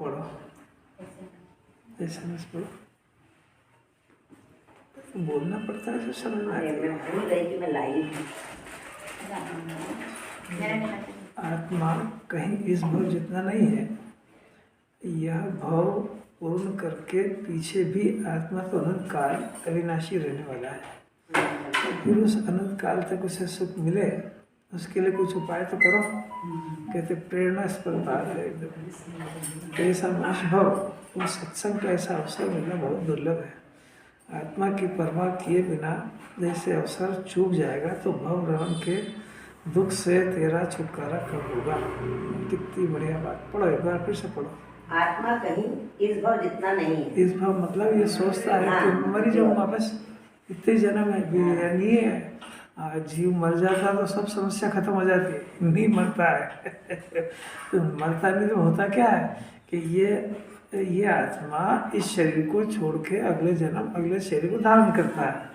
पढ़ो, SMS पढ़ो। तो बोलना पड़ता है, जो समझ में आता है। मैं भूल गई कि मैं लाई हूँ। आत्मा कहीं इस भव जितना नहीं है। यह भव पूर्ण करके पीछे भी आत्मा तो अनंत काल अविनाशी रहने वाला है। फिर उस अनंत काल तक उसे सुख मिले, उसके लिए कुछ उपाय तो करो। कहते प्रेरणास्पद बात है एकदम। तो ऐसा भव, उस सत्संग का ऐसा अवसर मिलना बहुत दुर्लभ है। आत्मा की परवाह किए बिना जैसे अवसर चूक जाएगा तो भव रमन के दुख से तेरा छुटकारा कब होगा। कितनी बढ़िया बात। पढ़ो एक बार फिर से पढ़ो। आत्मा कहीं इस भाव जितना नहीं है। इस भाव मतलब ये सोचता है कि मर जाऊंगा बस, इतने जन्म है भी नहीं है। जीव मर जाता तो सब समस्या खत्म हो जाती है, नहीं मरता है। तो मरता नहीं तो होता क्या है कि ये आत्मा इस शरीर को छोड़ के अगले जन्म अगले शरीर को धारण करता है।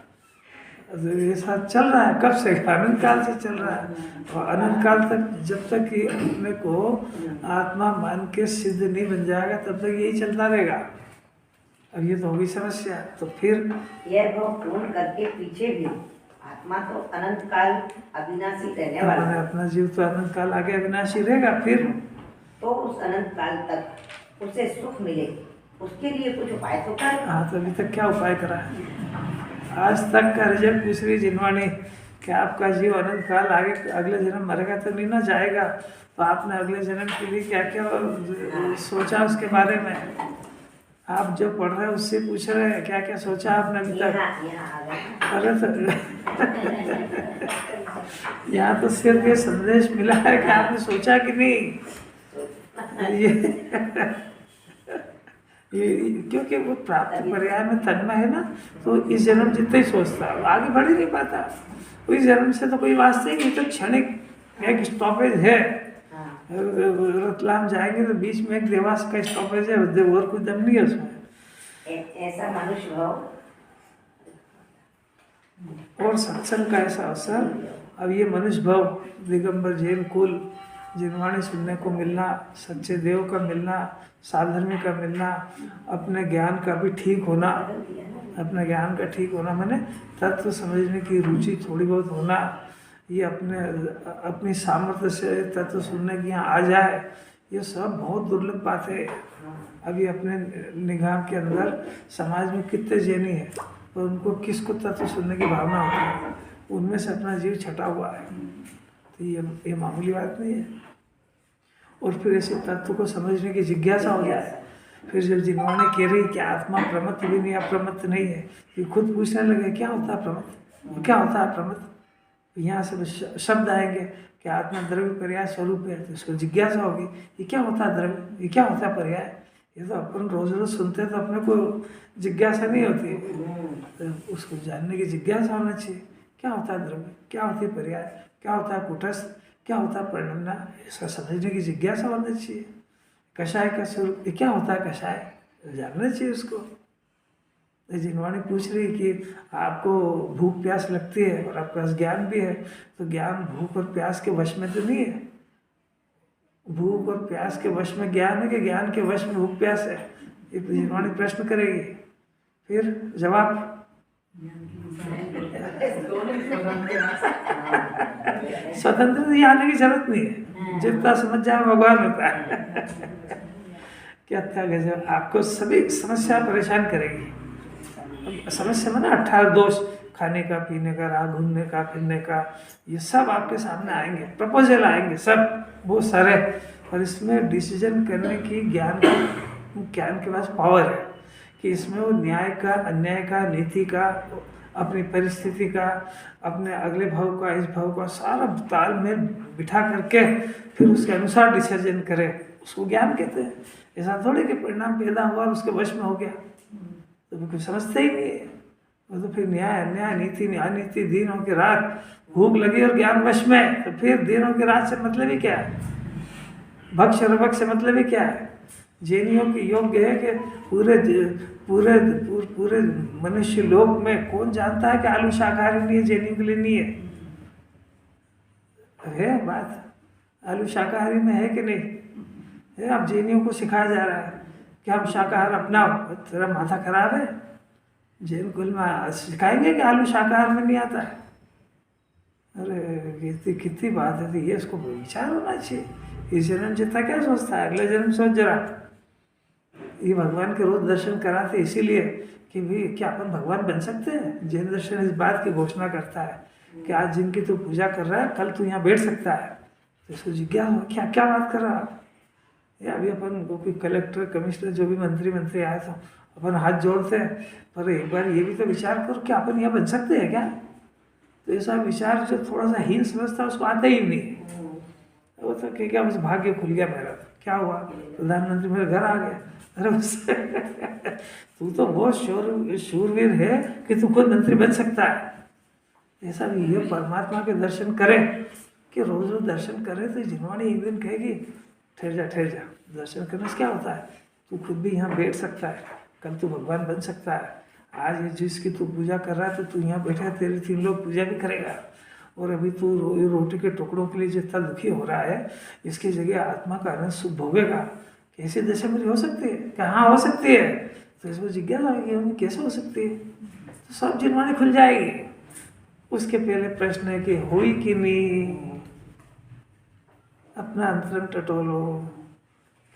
तो ये साथ चल रहा है, कब से? अनंत काल से चल रहा है। और अनंत काल तक जब तक कि अपने को आत्मा मान के सिद्ध नहीं बन जाएगा तब तक यही चलता रहेगा। अब ये तो होगी समस्या। तो फिर यह भाव पूर्ण करके पीछे भी आत्मा तो अनंत काल अविनाशी रहने वाला है। अपना जीव तो अनंत काल आगे अविनाशी रहेगा। फिर तो उस अनंत काल तक उसे सुख मिले, उसके लिए कुछ उपाय तो कर। हाँ, तो अभी तक क्या उपाय करा है? आज तक का रिजल्ट पूछ रही जिनवाणी कि आपका जीव अनंत काल आगे अगले जन्म मरेगा तो नहीं ना जाएगा। तो आपने अगले जन्म के लिए क्या क्या सोचा उसके बारे में? आप जो पढ़ रहे हैं उससे पूछ रहे हैं क्या क्या सोचा आपने अभी तक? अरे तो यहाँ तो सिर्फ ये संदेश मिला है कि आपने सोचा कि नहीं। ये क्योंकि वो प्राप्त पर्याय में तन्मय है ना, तो इस जन्म जितना ही सोचता है, आगे बढ़ ही नहीं पाता। तो इस जन्म से तो कोई वास्ते ही नहीं, तो क्षणिक एक स्टॉपेज है। रतलाम जाएंगे तो बीच में एक देवास का स्टॉपेज है, और कोई दम नहीं है उसमें। ऐसा मनुष्य भाव और सत्संग का ऐसा अवसर। अब ये मनुष्य भाव, दिगंबर जैन कुल, जिनवाणी सुनने को मिलना, सच्चे देव का मिलना, साधर्मी का मिलना, अपने ज्ञान का भी ठीक होना। अपने ज्ञान का ठीक होना माने तत्व समझने की रुचि थोड़ी बहुत होना। ये अपनी सामर्थ्य से तत्व सुनने की यहाँ आ जाए, ये सब बहुत दुर्लभ बात है। अभी अपने निगाह के अंदर समाज में कितने जैनी है और उनको किसको तत्व सुनने की भावना होती है, उनमें से अपना जीव छटा हुआ है। तो ये मामूली बात नहीं है। और फिर ऐसे तत्व को समझने की जिज्ञासा हो जाए। फिर जब जिनवाणी कह रही कि आत्मा प्रमत्त भी नहीं, अप्रमत्त नहीं है, ये खुद पूछने लगे क्या होता है प्रमत्त, क्या होता है प्रमत्त। यहाँ से शब्द आएंगे कि आत्मा द्रव्य पर्याय स्वरूप है, तो उसको जिज्ञासा होगी ये क्या होता है द्रव्य, ये क्या होता है पर्याय। ये तो अपन रोज रोज सुनते हैं तो अपने को जिज्ञासा नहीं होती, तो उसको जानने की जिज्ञासा होना चाहिए। क्या होता है द्रव्य, क्या होती है पर्याय, क्या होता है कूटस्थ, क्या होता है परिणमना, इसका समझने की जिज्ञासा होना चाहिए। कषाय का स्वरूप, ये क्या होता है कषाय, जानना चाहिए उसको। जिनवाणी पूछ रही कि आपको भूख प्यास लगती है और आपके पास ज्ञान भी है, तो ज्ञान भूख और प्यास के वश में तो नहीं है। भूख और प्यास के वश में ज्ञान है कि ज्ञान के वश में भूख प्यास है, ये जिनवाणी प्रश्न करेगी। फिर जवाब स्वतंत्र आने की जरूरत नहीं है, जितना समझ जाए भगवान होता है। क्या था गजब, आपको सभी समस्या परेशान करेगी। समस्या में ना 18 दोष, खाने का, पीने का, राह घूमने का, फिरने का, ये सब आपके सामने आएंगे, प्रपोजल आएंगे सब बहुत सारे। और इसमें डिसीजन करने की ज्ञान के पास पावर है कि इसमें वो न्याय का, अन्याय का, नीति का, अपनी परिस्थिति का, अपने अगले भाव का, इस भाव का सारा तालमेल बिठा करके फिर उसके अनुसार डिसीजन करे, उसको ज्ञान कहते हैं। ऐसा थोड़ी कि परिणाम पैदा हुआ और उसके वश में हो गया, तो बिल्कुल समझते ही नहीं है। वो तो फिर न्याय अन्याय, नीति अनीति, दिनों की रात, भूख लगी और ज्ञान वश में, तो फिर दिनों की रात से मतलब ही क्या है, भक्ष और भक्ष से मतलब ही क्या है। जैनियों की योग्य है कि पूरे पूरे पूरे मनुष्य लोक में कौन जानता है कि आलू शाकाहारी नहीं है, जैनियों के लिए नहीं है बात। आलू शाकाहारी में है कि नहीं है, अब जैनियों को सिखाया जा रहा है कि हम शाकाहार अपनाओ, तेरा माथा खराब है। जैन कुल में सिखाएंगे कि आलू शाकाहार में नहीं आता है। अरे कितनी बात है, तो ये इसको विचार होना चाहिए। इस जन्म जितना क्या सोचता है, अगले जन्म सोच जरा। ये भगवान के रोज दर्शन कराते इसीलिए कि भाई क्या अपन भगवान बन सकते हैं। जैन दर्शन इस बात की घोषणा करता है कि आज जिनकी तू पूजा कर रहा है, कल तू यहाँ बैठ सकता है। तो इसको जिज्ञासा हो, क्या क्या बात कर रहा है। या अभी अपन कोई कलेक्टर, कमिश्नर, जो भी मंत्री आए तो अपन हाथ जोड़ते हैं, पर एक बार ये भी तो विचार करो कि अपन यहाँ बन सकते हैं क्या। तो ऐसा विचार जो थोड़ा सा हीन समझता है उसको आता ही नहीं। वो तो क्या बस भाग्य खुल गया मेरा, क्या हुआ, प्रधानमंत्री मेरे घर आ गए। अरे तू तो बहुत शूरवीर है कि तू खुद मंत्री बन सकता है। ऐसा भी ये परमात्मा के दर्शन करे कि रोज रोज दर्शन करे तो जिनवाणी एक दिन कहेगी ठहर जा, दर्शन करने से क्या होता है, तू खुद भी यहाँ बैठ सकता है, कल तू भगवान बन सकता है। आज ये जिसकी तू पूजा कर रहा है तो तू यहाँ बैठा है, तेरे 3 लोग पूजा भी करेगा। और अभी तू रोटी के टुकड़ों के लिए जितना दुखी हो रहा है, इसकी जगह आत्मा का आनंद सुख भोगेगा। कैसी दशा मेरी हो सकती है, कहाँ हो सकती है। तो इसमें जिज्ञासा होगी कैसे हो सकती है, तो सब जिनवाणी खुल जाएगी। उसके पहले प्रश्न है कि हुई कि नहीं, अपना अंतरंग टटोलो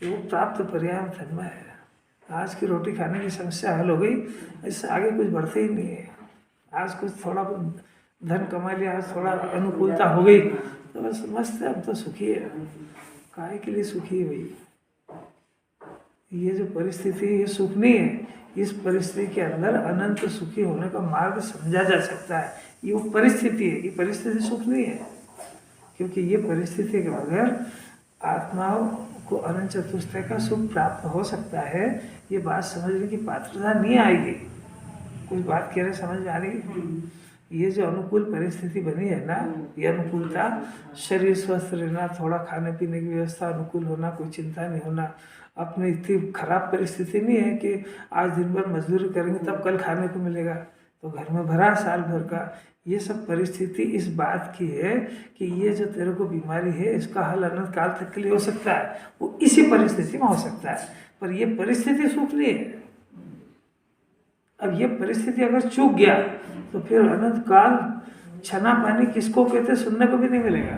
कि वो प्राप्त पर्याय धन्य है। आज की रोटी खाने की समस्या हल हो गई, इससे आगे कुछ बढ़ते ही नहीं है। आज कुछ थोड़ा धन कमा लिया, आज थोड़ा अनुकूलता हो गई तो बस मस्त है, अब तो सुखी है। काहे के लिए सुखी है भाई, ये जो परिस्थिति ये सुख नहीं है। इस परिस्थिति के अंदर अनंत सुखी होने का मार्ग समझा जा सकता है। ये वो परिस्थिति है, ये परिस्थिति सुख नहीं है। क्योंकि ये परिस्थिति के बगैर आत्माओं को अनंत चतुष्टय का सुख प्राप्त हो सकता है, ये बात समझने की पात्रता नहीं आएगी। कुछ बात कह रहे समझ में आ रही। ये जो अनुकूल परिस्थिति बनी है ना, ये अनुकूलता, शरीर स्वस्थ रहना, थोड़ा खाने पीने की व्यवस्था अनुकूल होना, कोई चिंता नहीं होना। अपनी इतनी खराब परिस्थिति नहीं है कि आज दिन भर मजदूरी करेंगे तब कल खाने को मिलेगा, तो घर में भरा साल भर का। ये सब परिस्थिति इस बात की है कि ये जो तेरे को बीमारी है इसका हल अनंत काल तक के लिए हो सकता है, वो इसी परिस्थिति में हो सकता है। पर ये परिस्थिति सुख नहीं है। अब ये परिस्थिति अगर चूक गया तो फिर अनंत काल छना पानी किसको कहते सुनने को भी नहीं मिलेगा।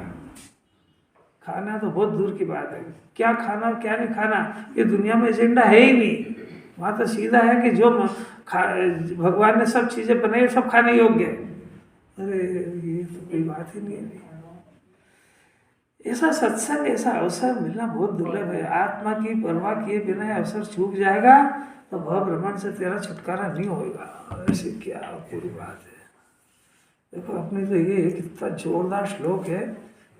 खाना तो बहुत दूर की बात है, क्या खाना क्या नहीं खाना ये दुनिया में एजेंडा है ही नहीं। वहाँ तो सीधा है कि जो भगवान ने सब चीज़ें बनाई सब खाने योग्य है। अरे ये तो कोई बात ही नहीं है। ऐसा सत्संग, ऐसा अवसर मिलना बहुत दुर्लभ है। आत्मा की परवाह किए बिना अवसर चूक जाएगा तो भव भ्रमण से तेरा छुटकारा नहीं होगा। ऐसे क्या पूरी बात है। देखो अपने तो ये कितना जोरदार श्लोक है,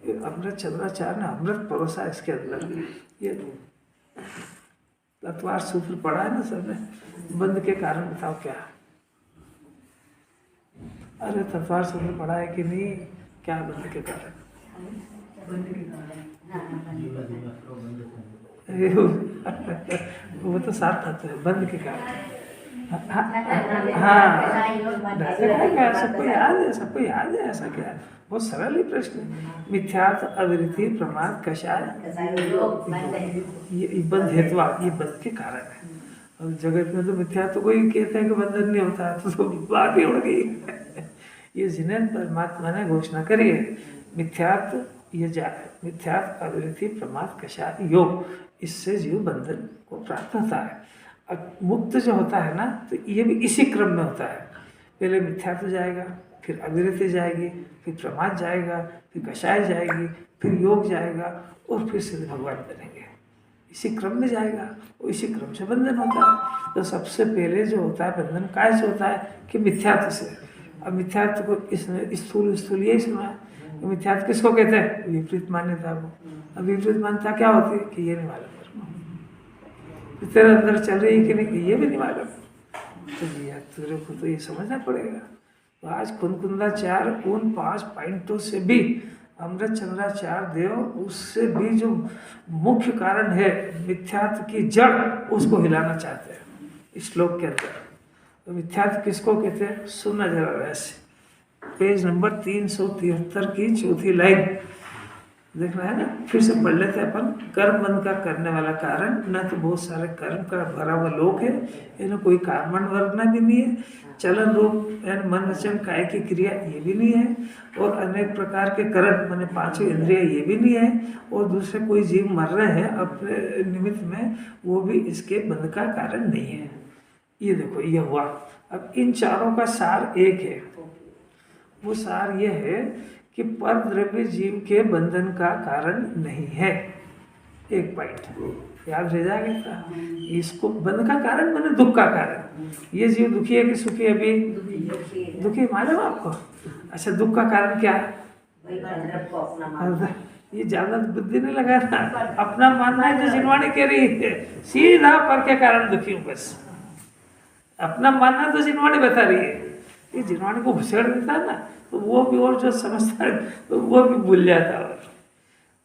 अमृत चंद्राचार्य ने अमृत परोसा इसके अंदर। ये तत्वार सूत्र पढ़ा है ना सबने, बंद के कारण बताओ क्या। अरे तत्वार सूत्र पढ़ा है कि नहीं, क्या बंद के कारण। वो तो साथ तत्व है, बंद के कारण। हाँ सबको याद है, सबको याद है। ऐसा क्या है, बहुत सरल ही प्रश्न है। मिथ्यार्थ अविरति प्रमाद कषाय, ये बंध हेतुआ, ये बंध के कारण है। और जगत में तो मिथ्या तो कोई कहते हैं कि बंधन नहीं होता, तो बात ही उड़ गई। ये जिन्हें परमात्मा ने घोषणा करी है, मिथ्यार्थ ये जाए, मिथ्यार्थ अविरति प्रमाद कषाय योग, इससे जीव बंधन को प्राप्त होता है। मुक्त जो होता है ना, तो ये भी इसी क्रम में होता है। पहले मिथ्यात्व जाएगा, फिर अविरति जाएगी, फिर प्रमाद जाएगा, फिर कषाय जाएगी, फिर योग जाएगा, और फिर सिद्ध भगवान बनेंगे। इसी क्रम में जाएगा, और इसी क्रम से बंधन होता है। तो सबसे पहले जो होता है बंधन काय से होता है कि मिथ्यात्व से। अब मिथ्यात्व को इसने स्थूल यही सुना है। मिथ्यात्व किसको कहते हैं, विपरीत मान्यता को। अब विपरीत मान्यता क्या होती है कि ये नहीं मालूम तेरे अंदर चल रही है कि नहीं, ये भी नहीं मालूम। तो भैया तेरे को तो ये समझना पड़ेगा। तो आज कुंकुंदाचार्य उन 5 पॉइंटों से भी अमृत चंद्राचार्य देव, उससे भी जो मुख्य कारण है मिथ्यात्व की जड़, उसको हिलाना चाहते हैं इस श्लोक के अंदर। तो मिथ्यात्व किसको कहते हैं, सुनना जरा वैसे, पेज नंबर 373 की 4थी लाइन। देखना है ना, फिर से पढ़ लेते हैं अपन। कर्म बंध का करने वाला कारण, न तो बहुत सारे कर्म का भरा हुआ लोक है, इन्हें कोई कार्बन वर्गना भी नहीं है, चलन रूप यानी मन वचन काय की क्रिया ये भी नहीं है, और अनेक प्रकार के कर्म माने पांचों इंद्रिय ये भी नहीं है, और दूसरे कोई जीव मर रहे हैं अपने निमित्त में, वो भी इसके बंध का कारण नहीं है। ये देखो ये हुआ। अब इन चारों का सार एक है। वो सार ये है कि पर द्रव्य जीव के बंधन का कारण नहीं है। एक पॉइंट याद रह जाएगा। इसको बंध का कारण मैंने दुख का कारण। ये जीव दुखी है कि सुखी है? अभी दुखी मालूम आपको? अच्छा, दुख का कारण क्या है? ये ज्यादा बुद्धि नहीं लगा ना, अपना मानना है। जो जिनवाणी कह रही है सीधा पर के कारण दुखी हूँ, बस अपना मानना तो जिनवाणी बता रही है। ये जिनवाणी को घुसेड़ देता है ना, तो वो भी और जो समझता है तो वो भी भूल जाता है।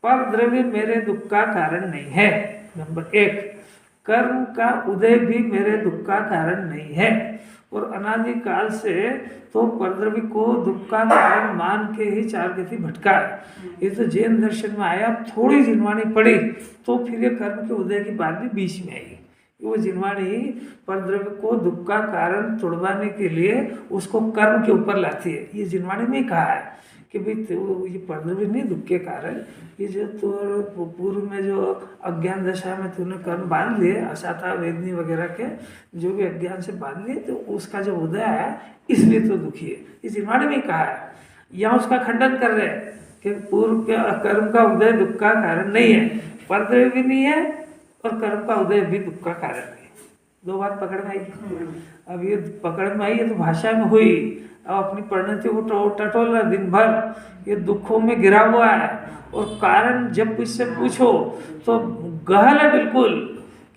पर द्रव्य मेरे दुख का कारण नहीं है। नंबर एक, कर्म का उदय भी मेरे दुख का कारण नहीं है, और अनादि काल से तो परद्रव्य को दुख का कारण मान के ही चार गति भटका है। ये तो जैन दर्शन में आया। थोड़ी जिनवाणी पड़ी तो फिर ये कर्म के उदय की बात भी बीच में आई। वो जिनवाणी परद्रव्य को दुख का कारण तोड़वाने के लिए उसको कर्म के ऊपर लाती है। ये जिनवाणी में कहा है कि भाई ये परद्रव्य नहीं दुख के कारण, ये जो तो पूर्व में जो अज्ञान दशा में तूने कर्म बांध लिए, असाता वेदनी वगैरह के जो भी अज्ञान से बांध लिए, तो उसका जो उदय है इसलिए तो दुखी है। ये जिनवाणी में कहा है। यहाँ उसका खंडन कर रहे हैं कि पूर्व के कर्म का उदय दुख का कारण नहीं है, परद्रव्य भी नहीं है और कर्म का उदय भी दुख का कारण नहीं। दो बात पकड़ में आई। अब ये पकड़ में आई है तो भाषा में हुई। अब अपनी परिणति को टटोल रहा दिन भर, ये दुखों में गिरा हुआ है, और कारण जब इससे पूछो तो गहल है बिल्कुल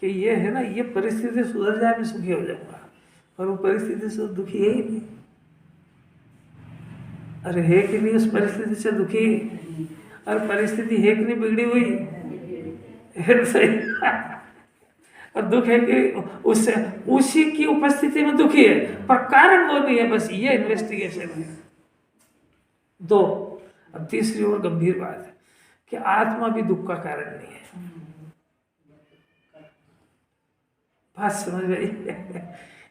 कि ये है ना, ये परिस्थिति सुधर जाए मैं सुखी हो जाऊंगा, और वो परिस्थिति से दुखी है ही नहीं। अरे है कि नहीं उस परिस्थिति से दुखी? और परिस्थिति है कि नहीं बिगड़ी हुई? है सही। और दुख है कि उससे उसी की उपस्थिति में दुखी है, पर कारण वो नहीं है। बस ये इन्वेस्टिगेशन है। दो, अब तीसरी और गंभीर बात है कि आत्मा भी दुख का कारण नहीं है। बात समझ गई?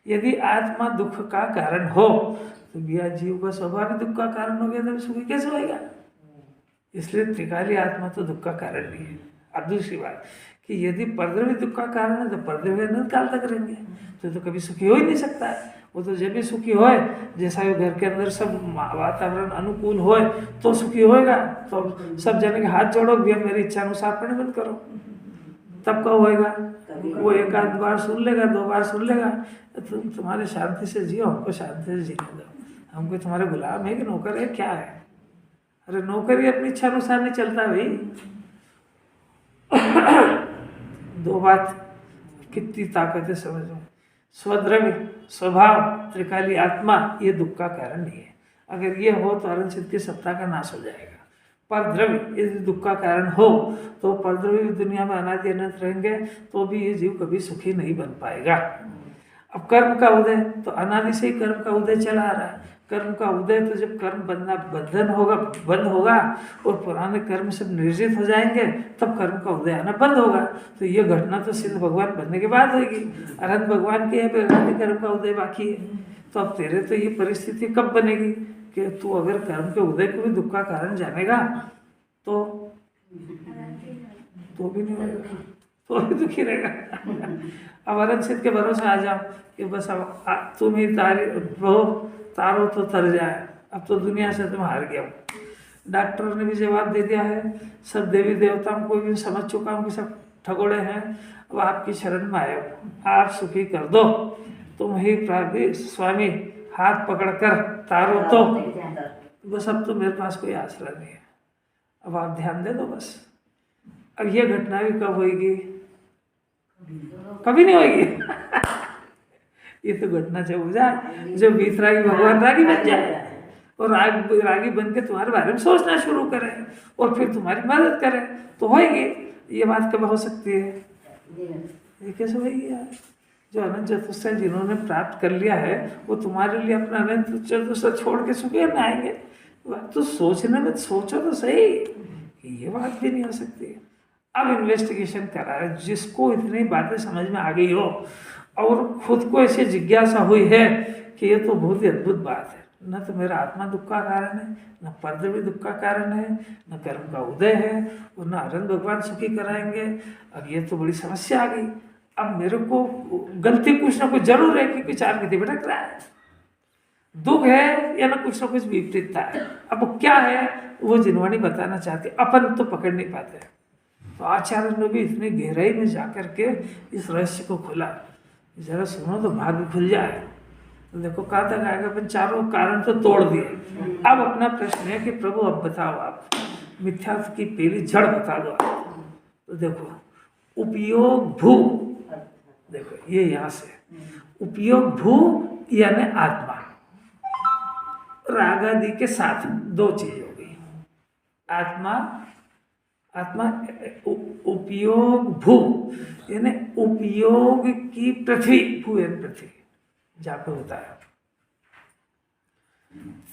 यदि आत्मा दुख का कारण हो तो बिया जीव का स्वभाव भी दुख का कारण हो गया, तो सुखी कैसे होएगा? इसलिए त्रिकाली आत्मा तो दुख का कारण नहीं है। अब दूसरी बात कि यदि परद्रव्य दुख का कारण है तो परद्रव्य अनंत काल तक रहेंगे, तो कभी सुखी हो ही नहीं सकता है। वो तो जब भी सुखी होए, जैसा वो घर के अंदर सब वातावरण अनुकूल होए तो सुखी होएगा। तो सब जने के हाथ जोड़ो भैया मेरी इच्छा अनुसार पढ़ने बंद करो, तब कब होएगा? वो एक आध बार सुन लेगा, दो बार सुन लेगा, तुम तुम्हारे शांति से जियो, हमको शांति से जीने दो, हमको तुम्हारे गुलाम है कि नौकर है क्या है? अरे नौकर ही अपनी इच्छा अनुसार नहीं चलता भाई। दो बात कितनी ताकत है समझो। स्वद्रव्य स्वभाव त्रिकाली आत्मा ये दुख का कारण नहीं है। अगर ये हो तो अरण सिद्ध की सत्ता का नाश हो जाएगा। परद्रव्य यदि दुख का कारण हो तो परद्रव्य दुनिया में अनादि अनंत रहेंगे तो भी ये जीव कभी सुखी नहीं बन पाएगा। अब कर्म का उदय तो अनादि से ही कर्म का उदय चला आ रहा है। कर्म का उदय तो जब कर्म बनना बंद होगा और पुराने कर्म सब निर्जित हो जाएंगे तब कर्म का उदय आना बंद होगा। तो ये घटना तो सिद्ध भगवान बनने के बाद होगी। अरहंत भगवान के यहाँ अनादि कर्म का उदय बाकी है। तो अब तेरे तो ये परिस्थिति कब बनेगी कि तू अगर कर्म के उदय को भी दुख का कारण जानेगा तो भी नहीं होगा, तो भी दुखी रहेगा। अब अरहंत सिद्ध के भरोसे आ जाओ कि बस अब तुम ही तारो तो तर जाए, अब तो दुनिया से तुम हार गया हो। डॉक्टर ने भी जवाब दे दिया है, सब देवी देवताओं को भी समझ चुका हूँ कि सब ठगोड़े हैं, अब आपकी शरण में आए हो, आप सुखी कर दो। तुम ही प्राप्ति स्वामी हाथ पकड़कर तारो तो बस, अब तो मेरे पास कोई आसरा नहीं है, अब आप ध्यान दे दो बस। अब ये घटना भी कब होगी? कभी नहीं होगी। ये तो घटना जब हो जाए जब वीतरागी भगवान रागी बन जाए और रागी बन के तुम्हारे बारे में सोचना शुरू करे और फिर तुम्हारी मदद करे तो होएगी। ये बात कब हो सकती है? ये कैसे होगी यार? जो अनंत चतुष्टय जिन्होंने प्राप्त कर लिया है वो तुम्हारे लिए अपना अनंत चतुष्टय छोड़ के सुखी न आएंगे। तो सोचने में सोचो तो सही कि ये बात भी नहीं हो सकती। अब इन्वेस्टिगेशन करा है, जिसको इतनी बातें समझ में आ गई हो और खुद को ऐसी जिज्ञासा हुई है कि ये तो बहुत ही अद्भुत बात है, न तो मेरा आत्मा दुख का कारण है, न परद्रव्य दुख का कारण है, न कर्म का उदय है, और न अरहंत भगवान सुखी कराएंगे। अब ये तो बड़ी समस्या आ गई। अब मेरे को गलती कुछ ना कुछ जरूर है कि विचार गति भटक रहा है, दुख है या ना कुछ विपरीतता है। अब वो क्या है वो जिनवाणी बताना चाहते, अपन तो पकड़ नहीं पाते। तो आचार्य ने भी इतनी गहराई में जाकर के इस रहस्य को खोला, जरा सुनो तो भाग्य खुल जाए। तो देखो कहाँ तक आएगा, अपन चारों कारण तो तोड़ दिए। अब अपना प्रश्न है कि प्रभु अब बताओ, आप मिथ्यात्व की पहली जड़ बता दो आप। तो देखो उपयोग भू, देखो ये यहाँ से उपयोग भू यानी आत्मा, रागादि के साथ दो चीज हो गई। आत्मा उपयोग भू यानी उपयोग की पृथ्वी, भू यानी पृथ्वी जहाँ पे होता है।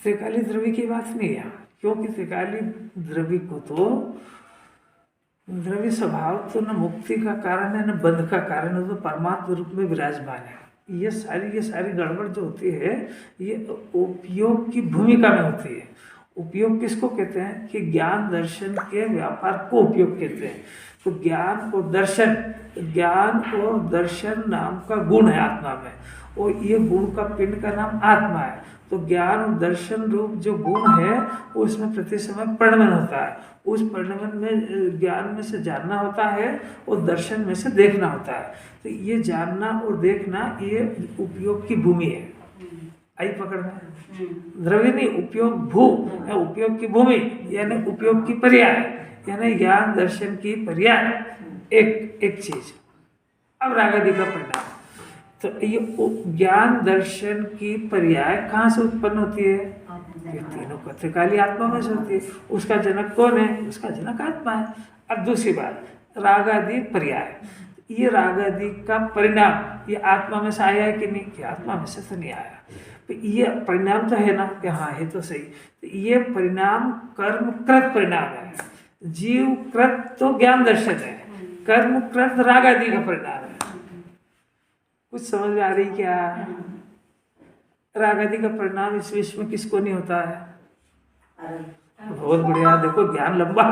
त्रिकाली द्रव्य की बात नहीं है, क्योंकि त्रिकाली द्रव्य को तो द्रव्य स्वभाव तो न मुक्ति का कारण है न बंध का कारण है, तो परमात्मा रूप में विराजमान है। ये सारी गड़बड़ जो होती है ये उपयोग की भूमिका में होती है। उपयोग किसको कहते हैं कि ज्ञान दर्शन के व्यापार को उपयोग कहते हैं। तो ज्ञान और दर्शन नाम का गुण है आत्मा में, और ये गुण का पिंड का नाम आत्मा है। तो ज्ञान और दर्शन रूप जो गुण है उसमें प्रति समय परिणमन होता है। उस परिणमन में ज्ञान में से जानना होता है और दर्शन में से देखना होता है। तो ये जानना और देखना ये उपयोग की भूमि है। आई पकड़ में, द्रव्य नहीं, उपयोग भू, उपयोग की भूमि यानी उपयोग की पर्याय, यानी ज्ञान दर्शन की पर्याय एक चीज। अब रागादि का परिणाम, तो ये ज्ञान दर्शन की पर्याय कहाँ से उत्पन्न होती है? ये तीनों त्रिकाली आत्मा में से होती है। उसका जनक कौन है? उसका जनक आत्मा है। अब दूसरी बात, रागादि पर्याय, ये रागादि का परिणाम ये आत्मा में से आया है कि नहीं? कि आत्मा में से तो नहीं आया। तो ये परिणाम तो है ना कि हाँ है तो सही। तो ये परिणाम कर्म कृत परिणाम है। जीव कृत तो ज्ञान दर्शन है, कर्म कृत रागादि का परिणाम है। कुछ समझ में आ रही क्या? रागादि का परिणाम इस विश्व में किसको नहीं होता है? बहुत बढ़िया, देखो ज्ञान लंबा,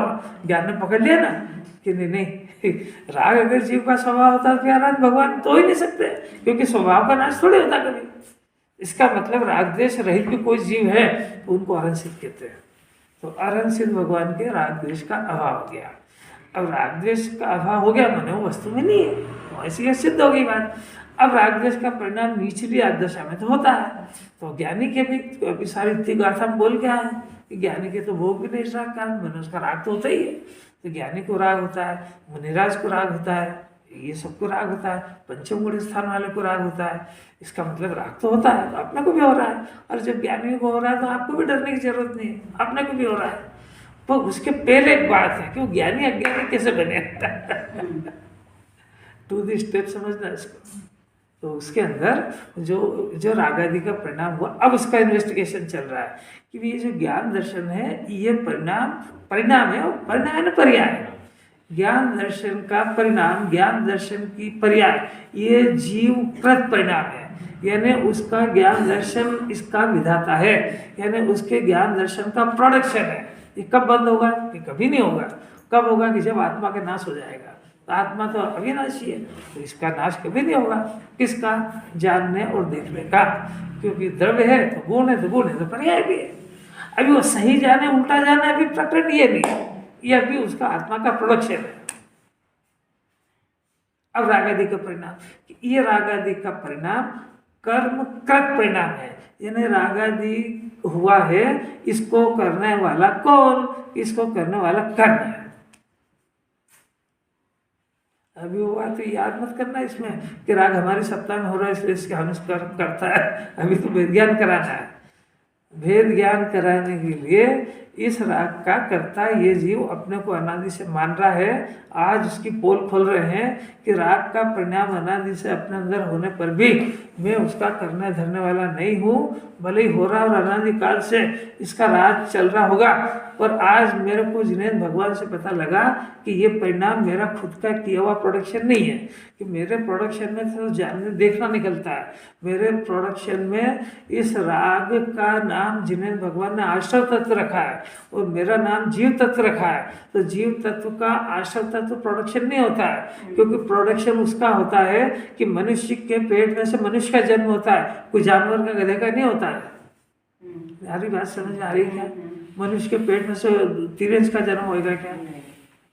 ज्ञान ने पकड़ लिया ना कि नहीं राग अगर जीव का स्वभाव होता तो क्या भगवान तो ही नहीं सकते, क्योंकि स्वभाव का नाश थोड़ी होता कभी। इसका मतलब राग द्वेष रहित भी कोई जीव है तो उनको अरहंसित कहते हैं। तो अरहंसित भगवान के राग द्वेष का अभाव हो गया। अब राग द्वेष का अभाव हो गया माने वो वस्तु में नहीं है, ऐसी सिद्ध होगी बात। अब राग द्वेष का परिणाम निचली दशा में तो होता है। तो ज्ञानी के भी अभी सारी इतनी गाथा में बोल क्या है कि ज्ञानी के तो भोग भी नहीं राग कारण मैंने उसका राग तो होता ही है। तो ज्ञानी को राग होता है, मुनिराज को राग होता है, ये सबको राग होता है, पंचम गुण स्थान वाले को राग होता है। इसका मतलब राग तो होता है, तो अपने को भी हो रहा है। और जब ज्ञानी को हो रहा है तो आपको भी डरने की जरूरत नहीं है, अपने को भी हो रहा है। तो उसके पहले एक बात है कि वो ज्ञानी अज्ञानी कैसे बने टू द स्टेप समझना इसको। तो उसके अंदर जो रागादि का परिणाम हुआ, अब उसका इन्वेस्टिगेशन चल रहा है कि ये जो ज्ञान दर्शन है ये परिणाम है, और परिणाम है ना पर्याय। ज्ञान दर्शन का परिणाम, ज्ञान दर्शन की पर्याय ये जीव कृत परिणाम है, यानी उसका ज्ञान दर्शन इसका विधाता है, यानी उसके ज्ञान दर्शन का प्रोडक्शन है। ये कब बंद होगा? ये कभी नहीं होगा। कब होगा? कि जब आत्मा का नाश हो जाएगा। तो आत्मा तो अविनाशी है, तो इसका नाश कभी नहीं होगा। किसका? जानने और देखने का। क्योंकि द्रव्य है तो गुण है, तो गुण है तो पर्याय भी है। अभी वो सही जाने उल्टा जाना अभी प्रकरण ये नहीं है, यह भी उसका आत्मा का प्रोडक्शन है। अब रागादि का परिणाम, ये रागादि का परिणाम कर्म कृत परिणाम है, यानी रागादि हुआ है, इसको करने वाला कौन? इसको करने वाला कर्म है। अभी वो बात तो याद मत करना इसमें कि राग हमारे सत्ता में हो रहा है इसलिए इसके हम करता है। अभी तो भेद ज्ञान कराना है। भेद ज्ञान कराने के लिए इस राग का कर्ता ये जीव अपने को अनादि से मान रहा है। आज उसकी पोल खोल रहे हैं कि राग का परिणाम अनादि से अपने अंदर होने पर भी मैं उसका करने धरने वाला नहीं हूँ, भले ही हो रहा और अनादि काल से इसका राज चल रहा होगा। और आज मेरे को जिनेंद्र भगवान से पता लगा कि ये परिणाम मेरा खुद का किया हुआ प्रोडक्शन नहीं है, कि मेरे प्रोडक्शन में तो जानने देखना निकलता है। मेरे प्रोडक्शन में इस राग का नाम जिनेंद्र भगवान ने आश्रव तत्व रखा है और मेरा नाम जीव तत्व रखा है। तो जीव तत्व का आश्रव तत्व प्रोडक्शन नहीं होता है, क्योंकि प्रोडक्शन उसका होता है कि मनुष्य के पेट में से मनुष्य का जन्म होता है, कोई जानवर का गधे का नहीं होता है। यारी बात समझ में आ रही है क्या? मनुष्य के पेट में से तिरंज का जन्म होगा क्या?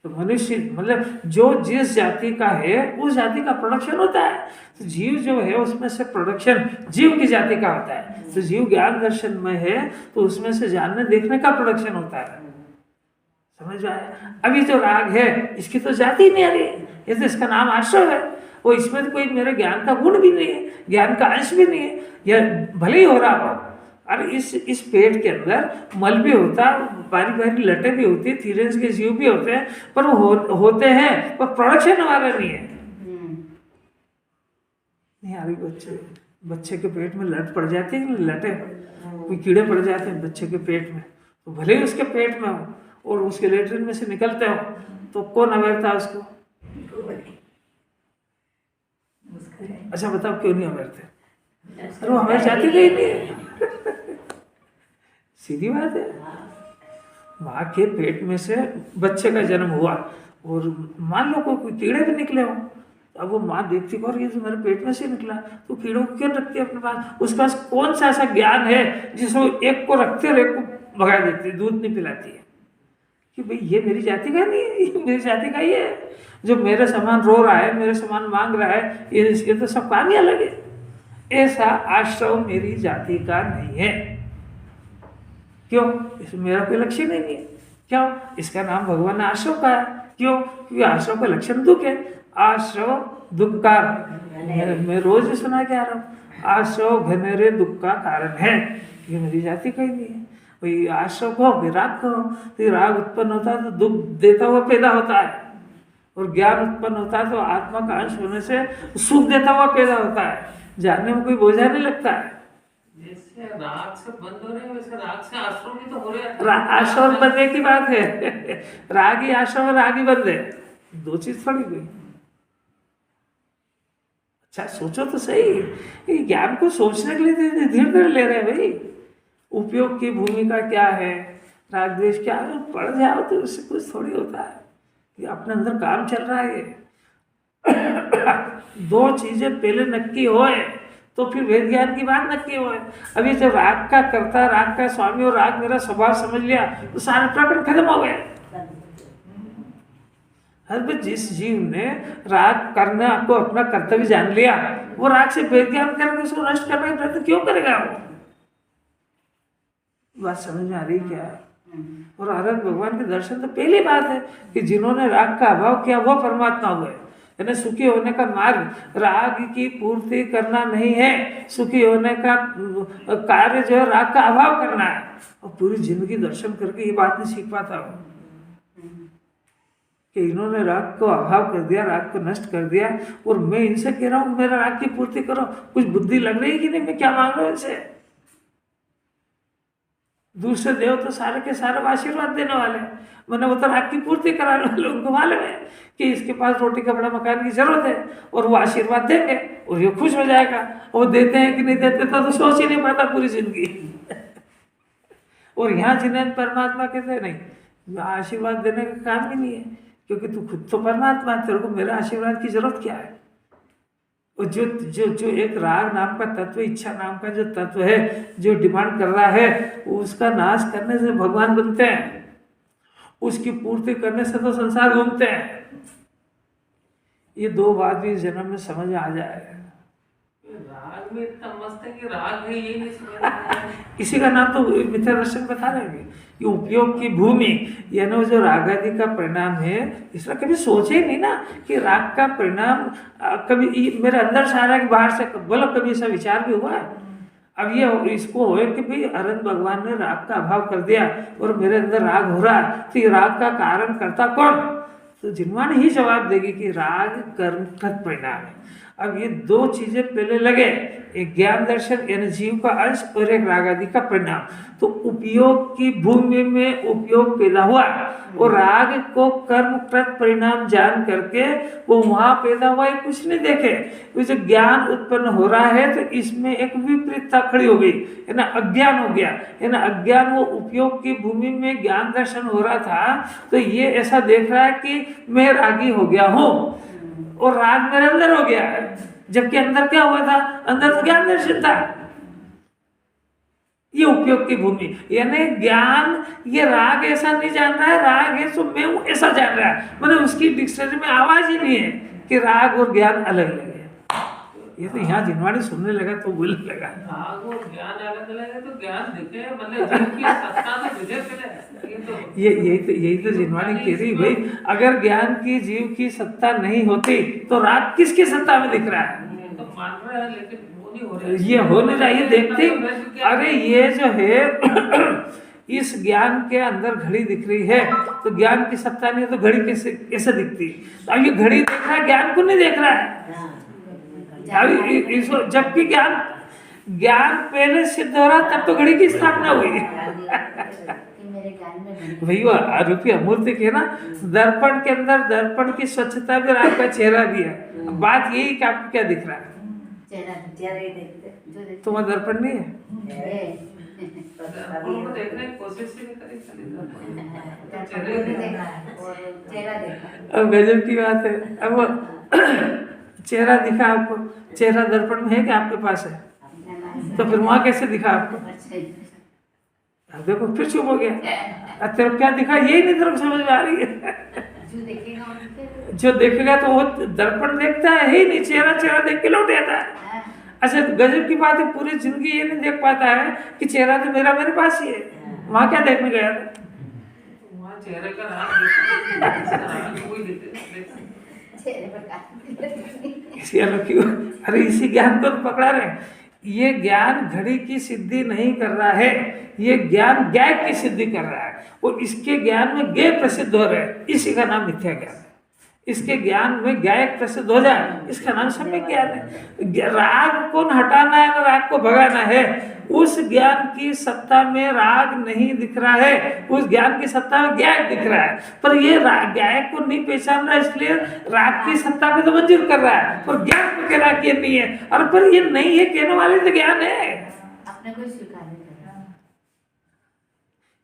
तो मनुष्य मतलब जो जिस जाति का है उस जाति का प्रोडक्शन होता है। तो जीव जो है उसमें से प्रोडक्शन जीव की जाति का होता है। तो जीव ज्ञान दर्शन में है तो उसमें से जानने देखने का प्रोडक्शन होता है। समझ में आया? अभी जो राग है इसकी तो जाति नहीं आ रही, ये तो इसका नाम आश्रव है। वो इसमें तो कोई मेरे ज्ञान का गुण भी नहीं है, ज्ञान का अंश भी नहीं है। यह भले ही हो रहा हो, और इस पेट के अंदर मल भी होता, बारी बारी लटे भी होती, तिरंज के जीव भी होते हैं, पर वो होते हैं पर प्रोडक्शन हमारा नहीं है। नहीं अभी बच्चे के पेट में लट पड़ जाती है, लटे कोई कीड़े पड़ जाते हैं बच्चे के पेट में, तो भले ही उसके पेट में हो और उसके लेटरिन में से निकलते हो तो कौन अवेरता उसको? अच्छा बताओ क्यों नहीं अवेरते? अरे वो हमें जाती गई नहीं है। सीधी बात है। माँ के पेट में से बच्चे का जन्म हुआ और मान लो कोई कीड़े भी निकले हो, अब वो माँ देखती और ये तो मेरे पेट में से निकला, तो कीड़ों को क्यों रखती है अपने पास? उसके पास कौन सा ऐसा ज्ञान है जिसको एक को रखते और एक को भगा देती है, दूध नहीं पिलाती है कि भाई ये मेरी जाति का नहीं है, ये मेरी जाति का ही है। जो मेरे समान रो रहा है, मेरे समान मांग रहा है, ये तो सब कहानी अलग है। ऐसा आश्रव मेरी जाति का नहीं है। क्यों? इसमें मेरा कोई लक्षण नहीं है। क्यों? इसका नाम भगवान ने आश्रव कहा है। क्यों? क्योंकि आश्रव का लक्षण दुख है। आश्रव दुख का, मैं रोज भी सुना के आ रहा हूँ, आश्रव घनेरे दुख का कारण है। ये मेरी जाति का ही नहीं है। भाई आश्रव कहो, राग कहो, तो राग उत्पन्न होता है तो दुख देता हुआ पैदा होता है, और ज्ञान उत्पन्न होता है तो आत्मा का अंश होने से सुख देता हुआ पैदा होता है। जानने में कोई बोझा नहीं लगता है। जैसे राग से बंद हो रहे हैं वैसे राग से आश्रव भी तो हो रहे हैं। आश्रव बंदे की बात है। राग ही आश्रव, राग ही बंद है, दो चीज थोड़ी कोई। अच्छा सोचो तो सही, ज्ञान को सोचने के लिए धीरे धीरे ले रहे हैं भाई। उपयोग की भूमिका क्या है, राग द्वेष क्या है, पढ़ जाओ तो उससे कुछ थोड़ी होता है। ये अपने अंदर काम चल रहा है। दो चीजें पहले नक्की होए तो फिर वेद ज्ञान की बात नक्की होए। अभी जब राग का कर्ता, राग का स्वामी और राग मेरा स्वभाव समझ लिया तो सारे प्रकरण खत्म हो गए। हर जिस जीव ने राग करना को अपना कर्तव्य जान लिया, वो राग से वेद ज्ञान करके उसको नष्ट करने का प्रयत्न क्यों करेगा? वो बात समझ में आ रही क्या? और आनंद भगवान के दर्शन तो पहली बात है कि जिन्होंने राग का अभाव किया वो परमात्मा हुए। यानी सुखी होने का मार्ग राग की पूर्ति करना नहीं है, सुखी होने का कार्य जो है राग का अभाव करना है। और पूरी जिंदगी दर्शन करके ये बात नहीं सीख पाता हूँ कि इन्होंने राग को अभाव कर दिया, राग को नष्ट कर दिया, और मैं इनसे कह रहा हूँ मेरा राग की पूर्ति करो। कुछ बुद्धि लग रही है कि नहीं? मैं क्या मांग रहा हूँ इनसे? दूसरे देव तो सारे के सारे आशीर्वाद देने वाले, मैंने वो तो राग की पूर्ति कराने वाले। उनको मालूम है कि इसके पास रोटी कपड़ा मकान की जरूरत है, और वो आशीर्वाद देंगे और ये खुश हो जाएगा। वो देते हैं कि नहीं देते तो सोच ही नहीं पाता पूरी जिंदगी। और यहाँ जिन्हें परमात्मा कहते हैं नहीं, आशीर्वाद देने का काम ही नहीं है, क्योंकि तू खुद तो परमात्मा, तेरे को मेरे आशीर्वाद की जरूरत क्या है? और जो जो जो एक राग नाम का तत्व, इच्छा नाम का जो तत्व है, जो डिमांड कर रहा है, उसका नाश करने से भगवान बनते हैं, उसकी पूर्ति करने से तो संसार घूमते हैं। ये दो बात भी जन्म में समझ आ जाए। राग में इतना मस्त है कि राग है ये नहीं समझ में आया। इसी का नाम तो मिथ्या दर्शन बता रहे हैं। ये उपयोग की भूमि, यानी वो जो राग आदि का परिणाम है, इसमें कभी सोचे ही नहीं ना कि राग का परिणाम कभी मेरे अंदर से आ रहा है कि बाहर से। बोलो कभी ऐसा विचार भी हुआ है? अब ये इसको हो कि भाई अनंत भगवान ने राग का अभाव कर दिया और मेरे अंदर राग हो रहा है, तो ये राग का कारण करता कौन? तो जिन्वाणी ही जवाब देगी कि राग कर्म तत् परिणाम है। अब ये दो चीजें पहले लगे, एक ज्ञान दर्शन यानी जीव का अंश और एक राग आदि का परिणाम। तो उपयोग की भूमि में उपयोग पैदा हुआ और राग को कर्म कृत परिणाम जान करके वो वहां पैदा हुआ है, कुछ नहीं देखे। वो जो ज्ञान उत्पन्न हो रहा है तो इसमें एक विपरीतता खड़ी हो गई, है ना, अज्ञान हो गया, है ना। अज्ञान, वो उपयोग की भूमि में ज्ञान दर्शन हो रहा था तो ये ऐसा देख रहा है कि मैं रागी हो गया हूँ और राग मेरे अंदर हो गया है, जबकि अंदर क्या हुआ था? अंदर तो ज्ञान दर्शन था। ये उपयोग की भूमि यानी ज्ञान, ये राग ऐसा नहीं जान रहा है, राग है तो मैं हूं ऐसा जान रहा है। मतलब उसकी डिक्शनरी में आवाज ही नहीं है कि राग और ज्ञान अलग अलग है। ये तो यहाँ जिन्वाणी सुनने लगा तो बोलने लगा राग और ज्ञान अलग अलग है, तो ज्ञान दिखे, मतलब जीव की सत्ता तो तुझे मिले। यही तो जिन्वाणी कह रही, भाई अगर ज्ञान की जीव की सत्ता नहीं होती तो राग किसकी सत्ता में दिख रहा है? तो मान रहे हैं लेकिन वो नहीं हो रहा है। ये होने चाहिए। देखते अरे ये जो है इस ज्ञान के अंदर घड़ी दिख रही है तो ज्ञान की सत्ता नहीं है तो घड़ी कैसे दिखती? अब ये घड़ी देख रहा है, ज्ञान को नहीं देख रहा है। इसको जबकि ज्ञान पहले सिद्ध हो रहा तब तो घड़ी की स्थापना हुई। भैया आरोपी अमूर्ति के ना दर्पण के अंदर दर्पण की स्वच्छता भी, आपका चेहरा भी है। बात यही कि आपको क्या दिख रहा है? तुम्हारा दर्पण नहीं है? उनको देखने की कोशिश ही नहीं करी। अब गजब की बात है। अब चेहरा दिखा आपको, चेहरा दर्पण में है कि आपके पास है? तो फिर वहां कैसे दिखा आपको? अब देखो फिर चुप हो गया। तेरे क्या दिखा यही नहीं तेरे को समझ में आ रही है। जो देखेगा तो वो दर्पण देखता है ही नहीं, चेहरा देख के लौट जाता है। अच्छा गजब की बात है, पूरी जिंदगी ये नहीं देख पाता है कि चेहरा तो मेरे पास ही है। वहां क्या देखने गया था? वहाँ चेहरे का राग क्यों? अरे इसी ज्ञान को पकड़ा रहे। ये ज्ञान घड़ी की सिद्धि नहीं कर रहा है, ये ज्ञान ज्ञाय की सिद्धि कर रहा है और इसके ज्ञान में ज्ञेय प्रसिद्ध हो रहे हैं, इसी का नाम मिथ्या ज्ञान है। इसके ज्ञान में ज्ञाय प्रसिद्ध हो जाए, इसका नाम सम्यक ज्ञान है। राग को हटाना है, राग को भगाना है। उस ज्ञान की सत्ता में राग नहीं दिख रहा है, उस ज्ञान की सत्ता में ज्ञाय दिख रहा है। पर ये ज्ञाय को नहीं पहचान रहा, इसलिए राग की सत्ता पे तो मंजूर कर रहा है और ज्ञान को कह रहा है कि ये नहीं है। और पर ये नहीं है कहने वाले तो ज्ञान है, अपने को स्वीकार नहीं कर रहा।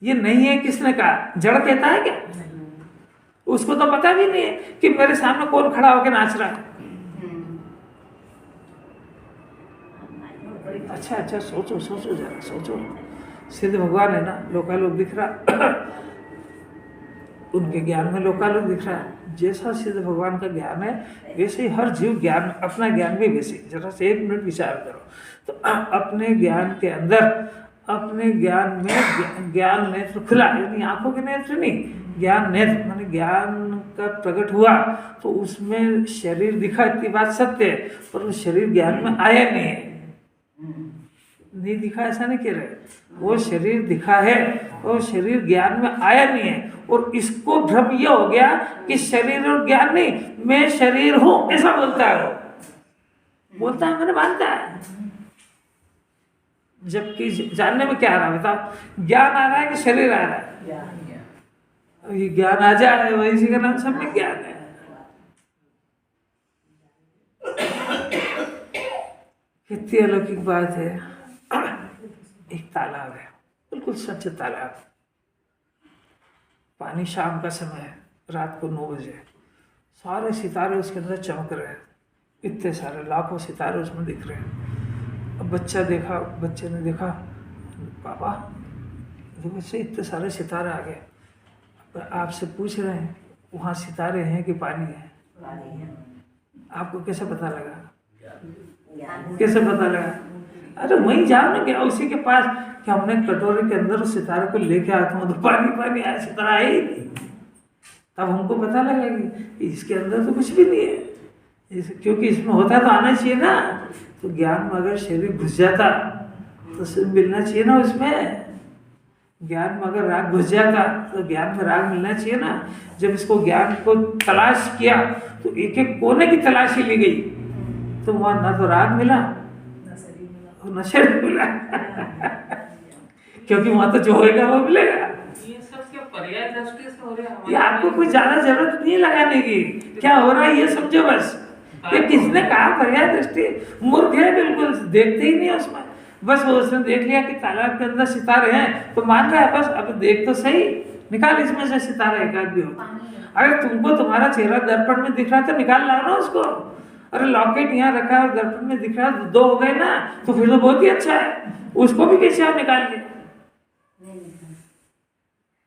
ये नहीं है किसने कहा? जड़ कहता है क्या? उसको तो पता भी नहीं है कि मेरे सामने कौन खड़ा होकर नाच रहा है। अच्छा सोचो जरा सोचो। सिद्ध भगवान है ना, लोकालोक दिख रहा, उनके ज्ञान में लोकालोक दिख रहा है। जैसा सिद्ध भगवान का ज्ञान है वैसे ही हर जीव ज्ञान, अपना ज्ञान भी वैसे। जरा से एक मिनट विचार करो तो अपने ज्ञान के अंदर, अपने ज्ञान में ज्ञान नेत्र खुला, यानी आंखों के नेत्र नहीं, ज्ञान नेत्र माने ज्ञान का प्रकट हुआ तो उसमें शरीर दिखा, इतनी बात सत्य है। पर वो शरीर ज्ञान में आया नहीं है, नहीं दिखा ऐसा नहीं कह रहे, वो शरीर दिखा है और शरीर ज्ञान में आया नहीं है। और इसको भ्रम यह हो गया कि शरीर और ज्ञान नहीं, मैं शरीर हूं ऐसा बोलता है। वो बोलता है, मैंने मानता है, जबकि जानने में क्या आ रहा है बताओ? ज्ञान आ रहा है कि शरीर आ रहा है? ये ज्ञान आ जाए वही इसी का नाम सम्यक ज्ञान है। कितनी अलौकिक बात है। एक तालाब है, बिल्कुल सच्चा तालाब, पानी शाम का समय है, रात को 9 बजे, सारे सितारे उसके अंदर चमक रहे हैं, इतने सारे लाखों सितारे उसमें दिख रहे हैं। अब बच्चे ने देखा, पापा देखो से इतने सारे सितारे आ गए। आपसे पूछ रहे हैं वहाँ सितारे हैं कि पानी है? आपको कैसे पता लगा? कैसे पता लगा? अरे वहीं जाओ ना, क्या उसी के पास कि हमने कटोरे के अंदर उस सितारे को लेके आता हूँ तो पानी आया, सितारा है ही नहीं। तब हमको पता लगा कि इसके अंदर तो कुछ भी नहीं है, क्योंकि इसमें होता तो आना चाहिए ना। तो ज्ञान में अगर शरीर घुस जाता तो मिलना चाहिए ना उसमें। ज्ञान में अगर राग घुस जाता तो ज्ञान में राग मिलना चाहिए ना। जब इसको ज्ञान को तलाश किया तो एक एक कोने की तलाशी ली गई, तो वहां ना तो राग मिला और न शरीर मिला क्योंकि वहां तो जो होएगा वो मिलेगा। ये सब क्या पर्याय दृष्टि से हो रहा है ये आपको कोई ज्यादा जरूरत नहीं लगाने की, क्या हो रहा है ये समझो बस। ये किसने कहा पर्याय दृष्टि? मूर्ख है बिल्कुल, देखते ही नहीं उसमें। बस वो उसने देख लिया कि तालाब के अंदर सितारे हैं तो मान रहा है, बस अब देख तो सही, निकाल इसमें से सितारा एक आध भी हो। अगर तुमको तुम्हारा चेहरा दर्पण में दिख रहा तो निकाल लाओ ना उसको। अरे लॉकेट यहाँ रखा है और दर्पण में दिख रहा है, दो हो गए ना, तो फिर तो बहुत ही अच्छा है। उसको भी कैसे आप निकाल के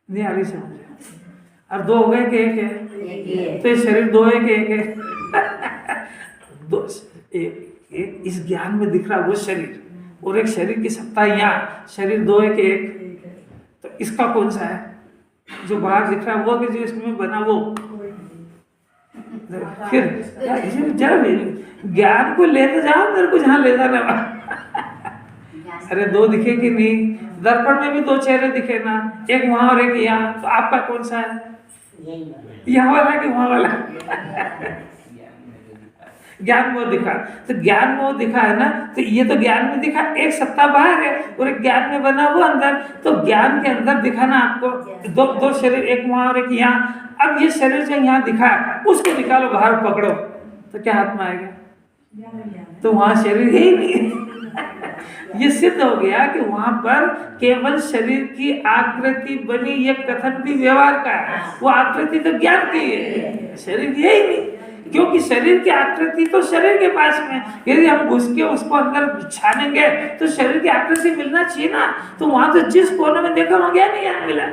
नहीं आ रही समझ? और दो हो गए कि एक है? तो ये शरीर दो है कि एक है? दो, एक इस ज्ञान में दिख रहा वो शरीर, और एक शरीर की सत्ता यहाँ, शरीर दो है कि एक? तो इसका कौन सा है? जो बाहर दिख रहा है वो कि जो इसमें बना वो? फिर जरा ज्ञान को लेते जाओ, मेरे को जहाँ ले जाना। अरे दो दिखे कि नहीं? दर्पण में भी दो चेहरे दिखे ना, एक वहां और एक यहाँ, तो आपका कौन सा है? यहाँ वाला कि वहां वाला? ज्ञान में दिखा, तो ज्ञान में दिखा है ना, तो ये तो ज्ञान में दिखा, एक सत्ता बाहर है और एक ज्ञान में बना वो अंदर। तो ज्ञान के अंदर दिखा ना आपको दो दो शरीर, एक वहां और एक यहाँ। अब ये शरीर जो यहाँ दिखा उसको निकालो, बाहर पकड़ो, तो क्या हाथ में आएगा? तो वहां शरीर ही नहीं है। ये सिद्ध हो गया कि वहां पर केवल शरीर की आकृति बनी, ये कथन भी व्यवहार का है, वो आकृति तो ज्ञान की है, शरीर यही नहीं। क्योंकि शरीर की आकृति तो शरीर के पास में, यदि हम घुस के उसको अंदर छानेंगे तो शरीर की आकृति मिलना चाहिए ना। तो वहां तो जिस कोने में देखा वहां ज्ञान नहीं मिला।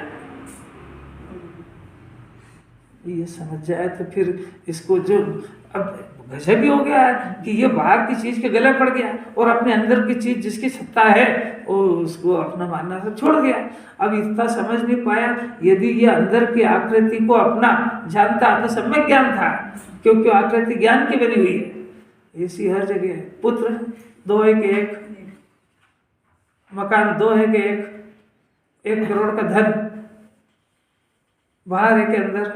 ये समझ जाए तो फिर इसको जो अब गजब भी हो गया है कि ये बाहर की चीज के गले पड़ गया और अपने अंदर की चीज जिसकी सत्ता है वो उसको अपना मानना सब छोड़ दिया। अब इतना समझ नहीं पाया। यदि ये अंदर की आकृति को अपना जानता तो सम्यक ज्ञान था, क्योंकि आकृति ज्ञान की बनी हुई है। ऐसी हर जगह पुत्र दो है कि एक, मकान दो है कि एक करोड़ का धन बाहर है कि अंदर?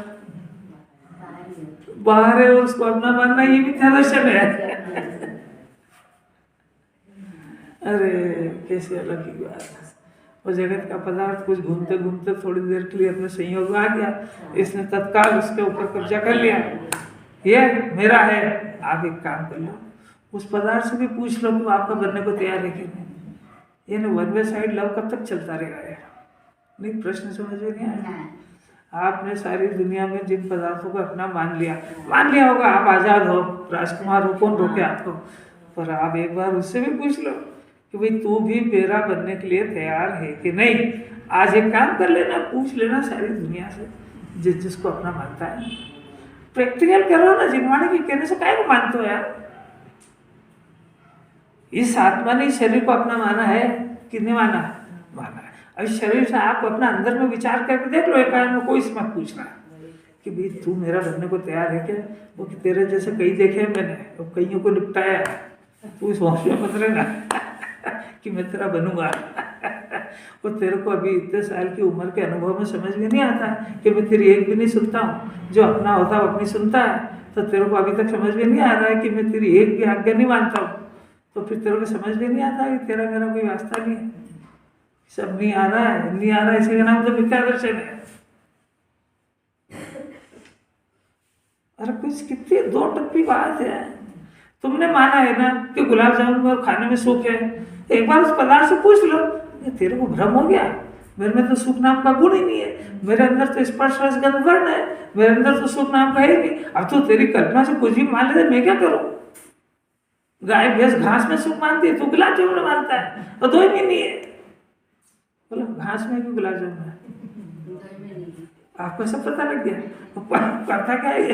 बाहर है, उसको अपना मानना ये भी दर्शन है। अरे कैसे अलग की बात है। वो जगत का पदार्थ कुछ घूमते घूमते थोड़ी देर के लिए अपने संयोग में आ गया, इसने तत्काल उसके ऊपर कब्जा कर लिया। ये मेरा है, आप एक काम कर लो, उस पदार्थ से भी पूछ लो कि आपका बनने को तैयार है कि नहीं। ये वन वे साइड लव कब तक चलता रहेगा? नहीं, प्रश्न समझ में नहीं आया। आपने सारी दुनिया में जिन पदार्थों को अपना मान लिया होगा, आप आजाद हो, राजकुमार हो, कौन रोके आपको? पर आप एक बार उससे भी पूछ लो कि भाई तू भी मेरा बनने के लिए तैयार है कि नहीं। आज एक काम कर लेना, पूछ लेना सारी दुनिया से जिसको अपना मानता है। प्रैक्टिकल करो ना, जिनवाणी के कहने से काहे को मानते हो यार? इस आत्मा ने शरीर को अपना माना है कि नहीं माना? माना है। अब शरीर से आप अपना अंदर में विचार करके देख लो, एक में कोई मत पूछना कि भाई तू मेरा बनने को तैयार है क्या? वो कि तेरे जैसे कई देखे हैं मैंने, तो कईयों को निपटाया, तू इस वंश में मत रहना कि मैं तेरा बनूंगा। वो तेरे को अभी इतने साल की उम्र के अनुभव में समझ में नहीं आता कि मैं तेरी एक भी नहीं सुनता हूँ। जो अपना होता है अपनी सुनता है, तो तेरे को अभी तक समझ में नहीं आ रहा है कि मैं तेरी एक भी आज्ञा नहीं मानता हूँ। तो फिर तेरे को समझ में नहीं आता कि तेरा मेरा कोई वास्ता नहीं है। सब नहीं आ रहा है, इसी का नाम तो मिथ्या दर्शन है। अरे कुछ कितनी दो टप्पी बात है। तुमने माना है ना कि गुलाब जामुन और खाने में सुख है, एक बार उस पदार्थ से पूछ लो, तेरे को भ्रम हो गया, मेरे में तो सुख नाम का गुण ही नहीं है, मेरे अंदर तो स्पर्श रस गंध वर्ण है, मेरे अंदर तो सुख नाम का है नहीं। अब तो तेरी कल्पना से कुछ भी मान लेते, मैं क्या करूं? गाय भैंस घास में सुख मानती है, तू गुलाब जामुन मानता है, और दो ही नहीं है। बोलो घास में भी गुलाब जामुन है, आपको सब पता लग गया, पता क्या है?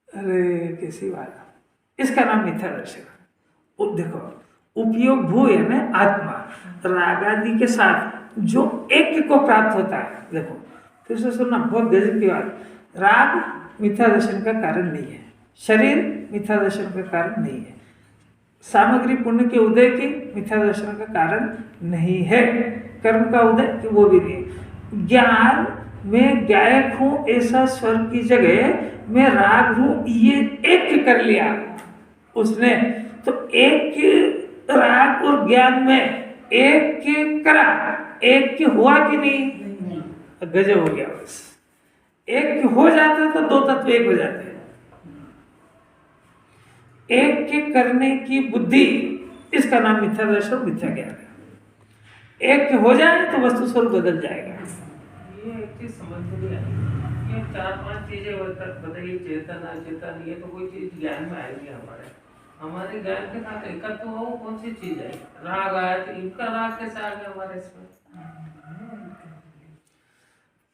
अरे कैसी बात, इसका नाम मिथ्या दर्शन। देखो उपयोग भू यानी आत्मा रागादि के साथ जो एक को प्राप्त होता है। देखो फिर से सुनना, बहुत गजब की बात। राग मिथ्या दर्शन का कारण नहीं है, शरीर मिथ्या दर्शन का कारण नहीं है। सामग्री पुण्य के उदय की, मिथ्या दर्शन का कारण नहीं है। कर्म का उदय वो भी नहीं। ज्ञान में गायक हूं ऐसा स्वर की जगह मैं राग हूं ये एक कर लिया उसने, तो एक राग और ज्ञान में एक करा, एक हुआ कि नहीं? गजब हो गया। बस एक हो जाता तो दो तत्व एक हो जाते हैं। एक के करने की बुद्धि, इसका नाम मिथ्या दर्शन, मिथ्या ज्ञान है। एक हो जाए तो वस्तु स्वरूप बदल जाएगा। ये एक चीज समझ में नहीं आई, ये 4-5 चीजें बताइए, चेतन अचेतन, ये तो कोई चीज ज्ञान में आएगी हमारे ज्ञान के साथ एकत्व हो, कौन सी चीज है? राग आया तो इनका राग कैसे आ गया हमारे इसमें?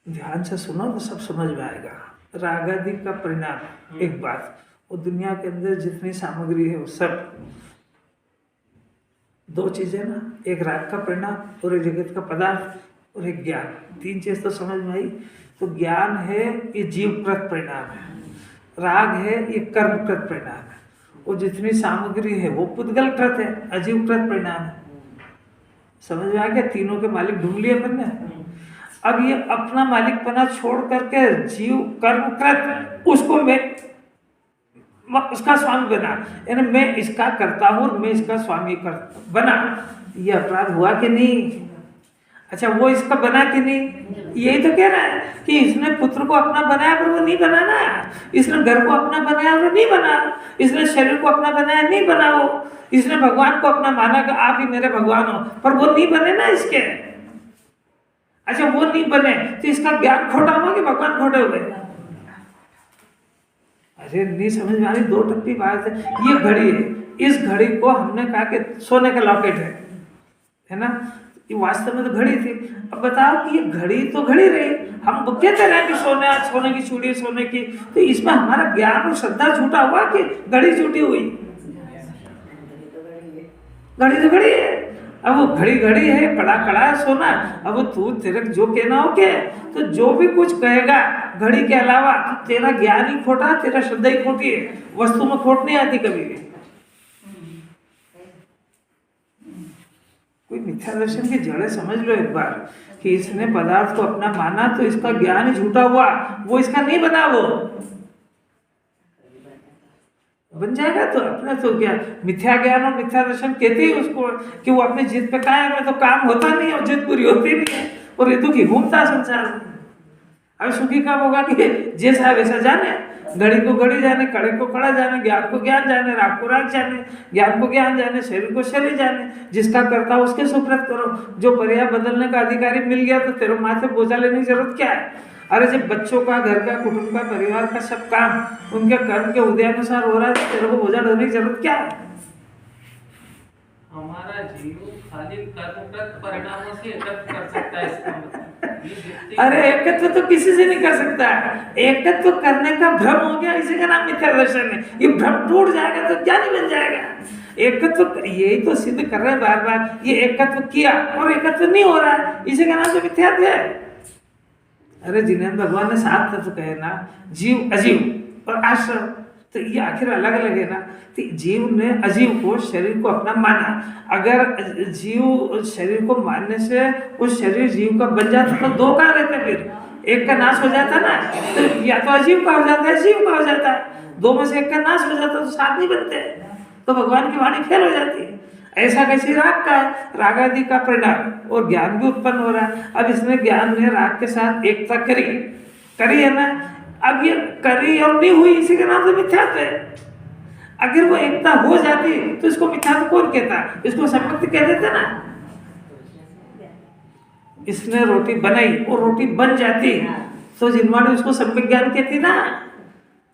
ध्यान से सुनो तो सब समझ में आएगा। राग आदि का परिणाम एक बात, और दुनिया के अंदर जितनी सामग्री है वो सब दो चीजें ना, एक राग का परिणाम और एक जगत का पदार्थ और एक ज्ञान। तीन चीज तो समझ में आई। तो ज्ञान है ये जीवकृत परिणाम है, राग है ये कर्मकृत परिणाम है, और जितनी सामग्री है वो पुद्गलकृत है, अजीवकृत परिणाम है। समझ में आ गया? तीनों के मालिक ढूंढ लिए अपन ने। अब ये अपना मालिकपना छोड़ करके जीव कर्मकृत, उसको मैं उसका स्वामी बना, यानी मैं इसका करता हूँ और मैं इसका स्वामी कर बना। ये अपराध हुआ कि नहीं? अच्छा, वो इसका बना कि नहीं? यही तो कह रहा है कि इसने पुत्र को अपना बनाया पर वो नहीं बनाना, इसने घर को अपना बनाया वो नहीं बना, इसने शरीर को अपना बनाया नहीं बना, वो इसने भगवान को अपना माना कि आप ही मेरे भगवान हो, पर वो नहीं बने ना इसके। अच्छा, वो नहीं बने तो इसका ज्ञान खोटा हुआ कि भगवान खोटे हुए? अरे नहीं समझ में आ रही? दो टप्पी बात है। ये घड़ी है, इस घड़ी को हमने कहा कि सोने का लॉकेट है ना, ये वास्तव में तो घड़ी थी। अब बताओ कि ये घड़ी तो घड़ी रही, हम कहते रहे कि सोने की चूड़ी सोने की, तो इसमें हमारा ज्ञान और श्रद्धा झूठा हुआ कि घड़ी झूठी हुई? घड़ी तो घड़ी है। अब वो घड़ी घड़ी है, कड़ा कड़ा है सोना। अब तू तेरे जो कहना हो के, तो जो भी कुछ कहेगा घड़ी के अलावा, तो तेरा ज्ञान ही खोटा, तेरा श्रद्धा ही खोटी है। वस्तु में खोट नहीं आती कभी भी। कोई मिथ्या दर्शन की जड़ें समझ लो एक बार, कि इसने पदार्थ को अपना माना तो इसका ज्ञान ही झूठा हुआ, वो इसका नहीं बना, वो बन जाएगा। तो अपने तो क्या मिथ्या ज्ञान और मिथ्या दर्शन कहते ही उसको कि वो अपनी जिद पे कायम है, तो काम होता नहीं है और जिद पूरी होती नहीं है, और ये दुखी घूमता संसार में। अब सुखी कब होगा कि जैसा वैसा जाने, घड़ी को घड़ी जाने, कड़े को कड़ा जाने, ज्ञान को ज्ञान जाने, राग को राग जाने, ज्ञान को ज्ञान जाने, शरीर को शरीर जाने। जिसका करता उसके सुप्रत करो। जो पर्याय बदलने का अधिकारी मिल गया तो तेरे माथे बोझा लेने की जरूरत क्या है? अरे जब बच्चों का, घर का, कुटुंब का, परिवार का सब काम उनके कर्म के उदयानुसार हो रहा है, तो तेरे को बोझा ढोने की जरूरत क्या है? हमारा जीव खाली कर्मकृत परिणामों से एकत्र कर सकता है, इसका मतलब। अरे एकत्व तो किसी से नहीं कर सकता। एकत्व करने का भ्रम हो गया, इसी का नाम मिथ्या दर्शन है। ये भ्रम टूट जाएगा तो क्या नहीं बन जाएगा? एकत्व यही तो सिद्ध कर रहे हैं बार बार, ये एकत्व किया और एकत्व नहीं हो रहा है, इसी का नाम तो मिथ्यात्व है। अरे जिनेन्द्र भगवान ने 7 तत्व कहे ना, जीव, अजीव और आश्रम, तो ये आखिर अलग अलग है ना। तो जीव ने अजीव को, शरीर को अपना माना। अगर जीव शरीर को मानने से उस शरीर जीव का बन जाता तो दो कहाँ रहते? फिर एक का नाश हो जाता ना, तो या तो अजीव का हो जाता है, जीव का हो जाता है। दो में से एक का नाश हो जाता तो 7 नहीं बनते, तो भगवान की वाणी फेल हो जाती है। ऐसा कैसे राग का है, राग आदि का परिणाम और ज्ञान भी उत्पन्न हो रहा है। अब इसने ज्ञान ने राग के साथ एकता करी है ना। अब ये करी और नहीं हुई, इसी के नाम से मिथ्यात्व है। अगर वो एकता हो जाती तो इसको मिथ्यात्व कौन कहता? इसको सम्पत्ति कह देते ना। इसने रोटी बनाई और रोटी बन जाती तो जिनवाणी उसको सम्यक ज्ञान कहती ना।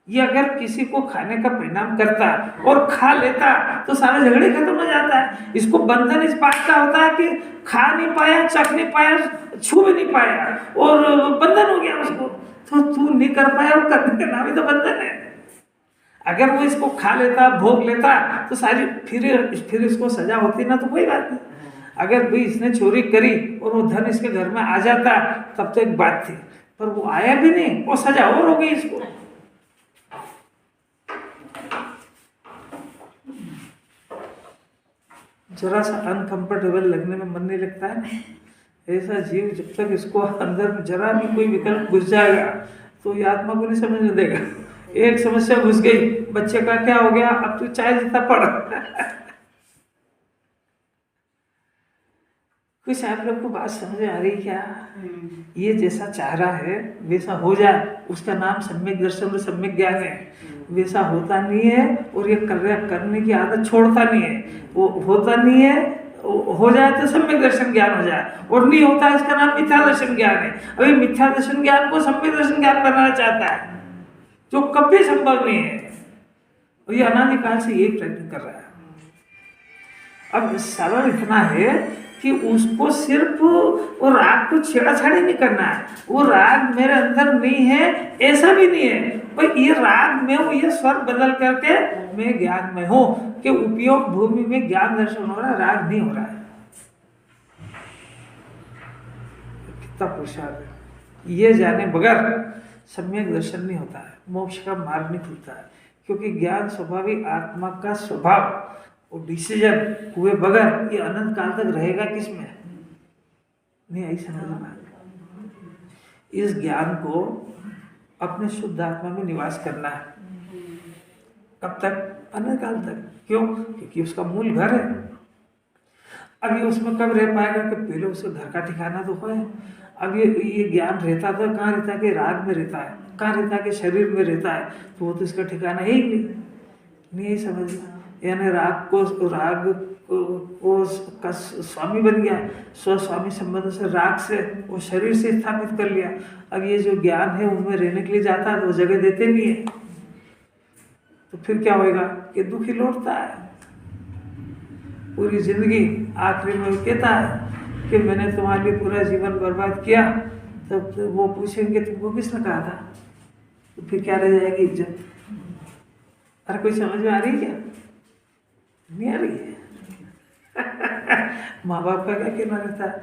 ये अगर किसी को खाने का परिणाम करता और खा लेता तो सारे झगड़े खत्म हो जाता है। इसको बंधन इस बात का होता है कि खा नहीं पाया, चख नहीं पाया, छू भी नहीं पाया और बंधन हो गया उसको। तो तू नहीं कर पाया, वो करने का नाम ही तो बंधन है। अगर वो इसको खा लेता, भोग लेता तो सारी फिर इसको सजा होती ना, तो कोई बात नहीं। अगर भाई इसने चोरी करी और वो धन इसके घर में आ जाता तब तो एक बात थी, पर वो आया भी नहीं और सजा और हो गई इसको। जरा सा अनकंफर्टेबल लगने में मन नहीं लगता है। ऐसा जीव जब तक इसको अंदर में जरा भी कोई विकल्प घुस जाएगा तो ये आत्मा को नहीं समझने देगा। एक समस्या घुस गई, बच्चे का क्या हो गया, अब तू चाय जितना पढ़। कुछ आप लोग को बात समझ आ रही क्या? ये जैसा चाह रहा है वैसा हो जाए, उसका नाम सम्यक दर्शन और सम्यक ज्ञान है। वैसा होता नहीं है और ये करने की आदत छोड़ता नहीं है। वो होता नहीं है, हो जाए तो सम्यक दर्शन ज्ञान हो जाए, और नहीं होता इसका नाम मिथ्या दर्शन ज्ञान है। अभी मिथ्या दर्शन ज्ञान को सम्यक दर्शन ज्ञान बनाना चाहता है, जो कभी संभव नहीं है। और ये अनादिकाल से यही प्रयत्न कर रहा है। अब सरल इतना है कि उसको सिर्फ वो राग को छेड़ाछाड़ी नहीं करना है। वो राग मेरे अंदर नहीं है ऐसा भी नहीं है, पर ये राग में वो ये स्वर बदल करके मैं ज्ञान में हूँ कि उपयोग भूमि में ज्ञान दर्शन हो रहा है, राग नहीं हो रहा है। कितना पुरुषार्थ है। ये जाने बगैर सम्यक दर्शन नहीं होता है, मोक्ष का मार्ग नहीं खुलता है। क्योंकि ज्ञान स्वाभाविक आत्मा का स्वभाव और डिसीजन हुए बगैर ये अनंत काल तक रहेगा किसमें? नहीं आई समझ में। इस ज्ञान को अपने शुद्ध आत्मा में निवास करना है। कब तक? अनंत काल तक। क्यों? क्योंकि उसका मूल घर है। अब ये उसमें कब रह पाएगा कि पहले उसके घर का ठिकाना तो है। अब ये ज्ञान रहता तो कहाँ रहता है? कि राग में रहता है। कहाँ रहता है? कि शरीर में रहता है। तो वो तो इसका ठिकाना है ही नहीं आई समझ में। यानी राग को का स्वामी बन गया, स्वस्वामी संबंध से राग से वो शरीर से स्थापित कर लिया। अब ये जो ज्ञान है उनमें रहने के लिए जाता है तो वो जगह देते नहीं है, तो फिर क्या होएगा कि दुखी लौटता है पूरी जिंदगी। आखिरी में कहता है कि मैंने तुम्हारे लिए पूरा जीवन बर्बाद किया। तब तो वो पूछेंगे तुमको किसने कहा था? तो फिर क्या रह जाएगी? इज्जत। अरे कोई समझ में आ रही क्या? नहीं आ रही है। माँ बाप का क्या कहना रहता है?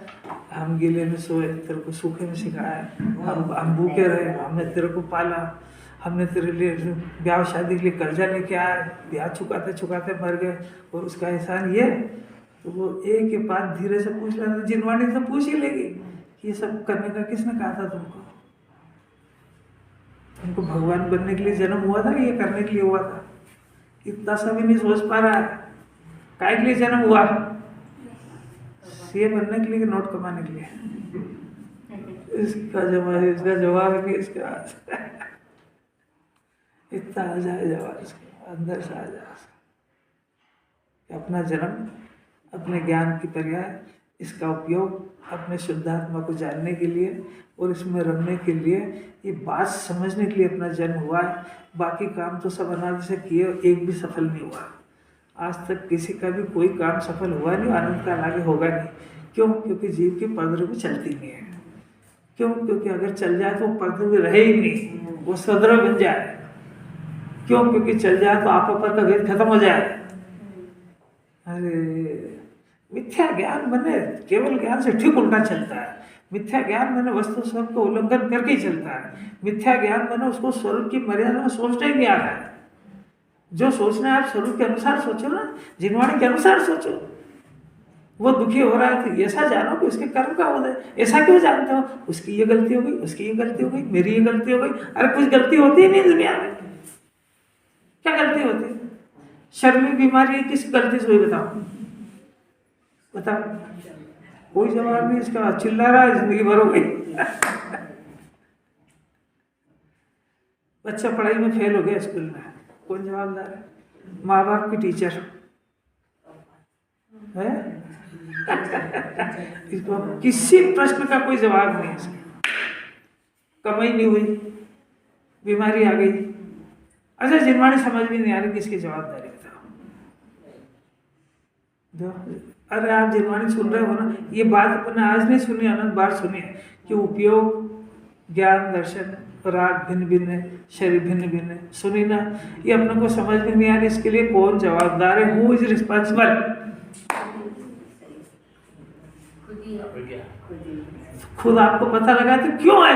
हम गीले में सोए, तेरे को सूखे में सिखाया, हम भूखे रहे, हमने तेरे को पाला, हमने तेरे लिए ब्याह शादी के लिए कर्जा लेके आए, ब्याह चुकाते चुकाते मर गए, और उसका एहसान ये। तो वो एक के बाद धीरे से पूछ रहा था, जिनवाणी से पूछ ही लेगी कि ये सब करने का किसने कहा था तुमको? तुमको भगवान बनने के लिए जन्म हुआ था कि ये करने के लिए हुआ था? इतना सा भी नहीं सोच पा रहा है। काय के लिए जन्म हुआ? सीए बनने के लिए कि नोट कमाने के लिए? इसका जवाब है कि इसका इतना आ जाए जवाब, इसका अंदर से आ जाए। अपना जन्म अपने ज्ञान की पर्याय, इसका उपयोग अपने शुद्धात्मा को जानने के लिए और इसमें रमने के लिए, ये बात समझने के लिए अपना जन्म हुआ है। बाकी काम तो सब अनादि से किए, एक भी सफल नहीं हुआ। आज तक किसी का भी कोई काम सफल हुआ नहीं, आनंद काल आगे होगा नहीं। क्यों? क्योंकि जीव की परद्रव्य चलती नहीं है। क्यों? क्योंकि अगर चल जाए तो परद्रव्य रहे ही नहीं, वो स्वद्रव्य बन जाए। क्यों? क्योंकि चल जाए तो आप पर का भेद खत्म हो जाए। अरे मिथ्या ज्ञान बने, केवल ज्ञान से ठीक उल्टा चलता है। मिथ्या ज्ञान मैंने वस्तु स्वरूप को उल्लंघन करके ही चलता है। मिथ्या ज्ञान मैंने उसको स्वरूप की मर्यादा में सोचना ही नहीं आ रहा है। जो सोचना है आप स्वरूप के अनुसार सोचो ना, जिनवाणी के अनुसार सोचो। वो दुखी हो रहा है तो ऐसा जानो कि उसके कर्म का उदय। ऐसा क्यों जानते हो? उसकी ये गलती हो गई, उसकी ये गलती हो गई, मेरी ये गलती हो गई। अरे कुछ गलती होती ही नहीं दुनिया में। क्या गलती होती? शरीर में बीमारी किस गलती से हुई बताओ? बताओ, कोई जवाब नहीं इसका। चिल्ला रहा है, जिंदगी भर हो गई। बच्चा पढ़ाई में फेल हो गया स्कूल में, कौन जवाबदार है? माँ बाप की टीचर है। इसको किसी प्रश्न का कोई जवाब नहीं है। कमाई नहीं हुई, बीमारी आ गई। अच्छा, जिनवाणी समझ में नहीं आ रही, किसकी जवाबदारी बताओ? अरे आप जिनवाणी सुन रहे हो ना, ये बात अपने आज नहीं सुनी, अनंत बार सुनी है कि उपयोग ज्ञान दर्शन राग भिन्न भिन्न है, शरीर भिन्न भिन्न है। सुनी ना? ये अपने को समझ में नहीं आ रही, इसके लिए कौन जवाबदार है? Who is responsible? खुद आपको पता लगा तो क्यों आए?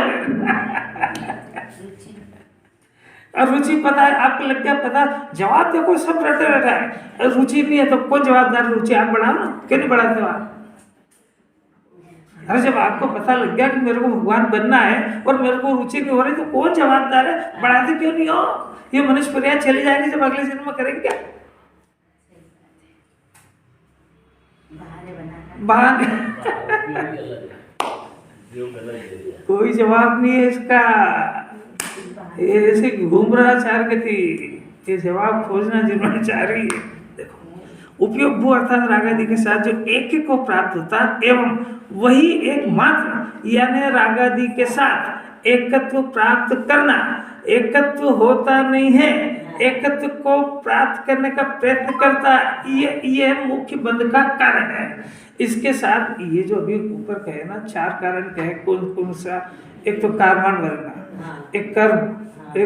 और रुचि पता है, आपको लग गया पता, जवाब देखो सब रटे रटा है। रुचि नहीं है तो कौन जवाबदार? रुचि आप बढ़ाओ ना, क्यों नहीं बढ़ाते हो आप? अरे जब आपको पता लग गया कि मेरे को भगवान बनना है और मेरे को रुचि नहीं हो रही तो कौन जवाबदार है? बढ़ाते क्यों नहीं हो? ये मनुष्य प्रक्रिया चली जाएगी, जब अगले जन्म में करेंगे क्या? बहाने कोई जवाब नहीं है इसका। ये ऐसे घूम रहा चार गति, ये जवाब खोजना जिन्होंने चाह रही है। देखो उपयोग भू अर्थात रागादि के साथ जो एक को प्राप्त होता एवं वही एक मात्र यानी रागादि के साथ एकत्व प्राप्त करना, एकत्व होता नहीं है, एकत्व को प्राप्त करने का प्रयत्न करता, ये मुख्य बंध का कारण है। इसके साथ ये जो अभी ऊपर कहे ना, चार कारण कहे, कौन कौन सा? एक तो कर्मण वर्णना, एक कर्म,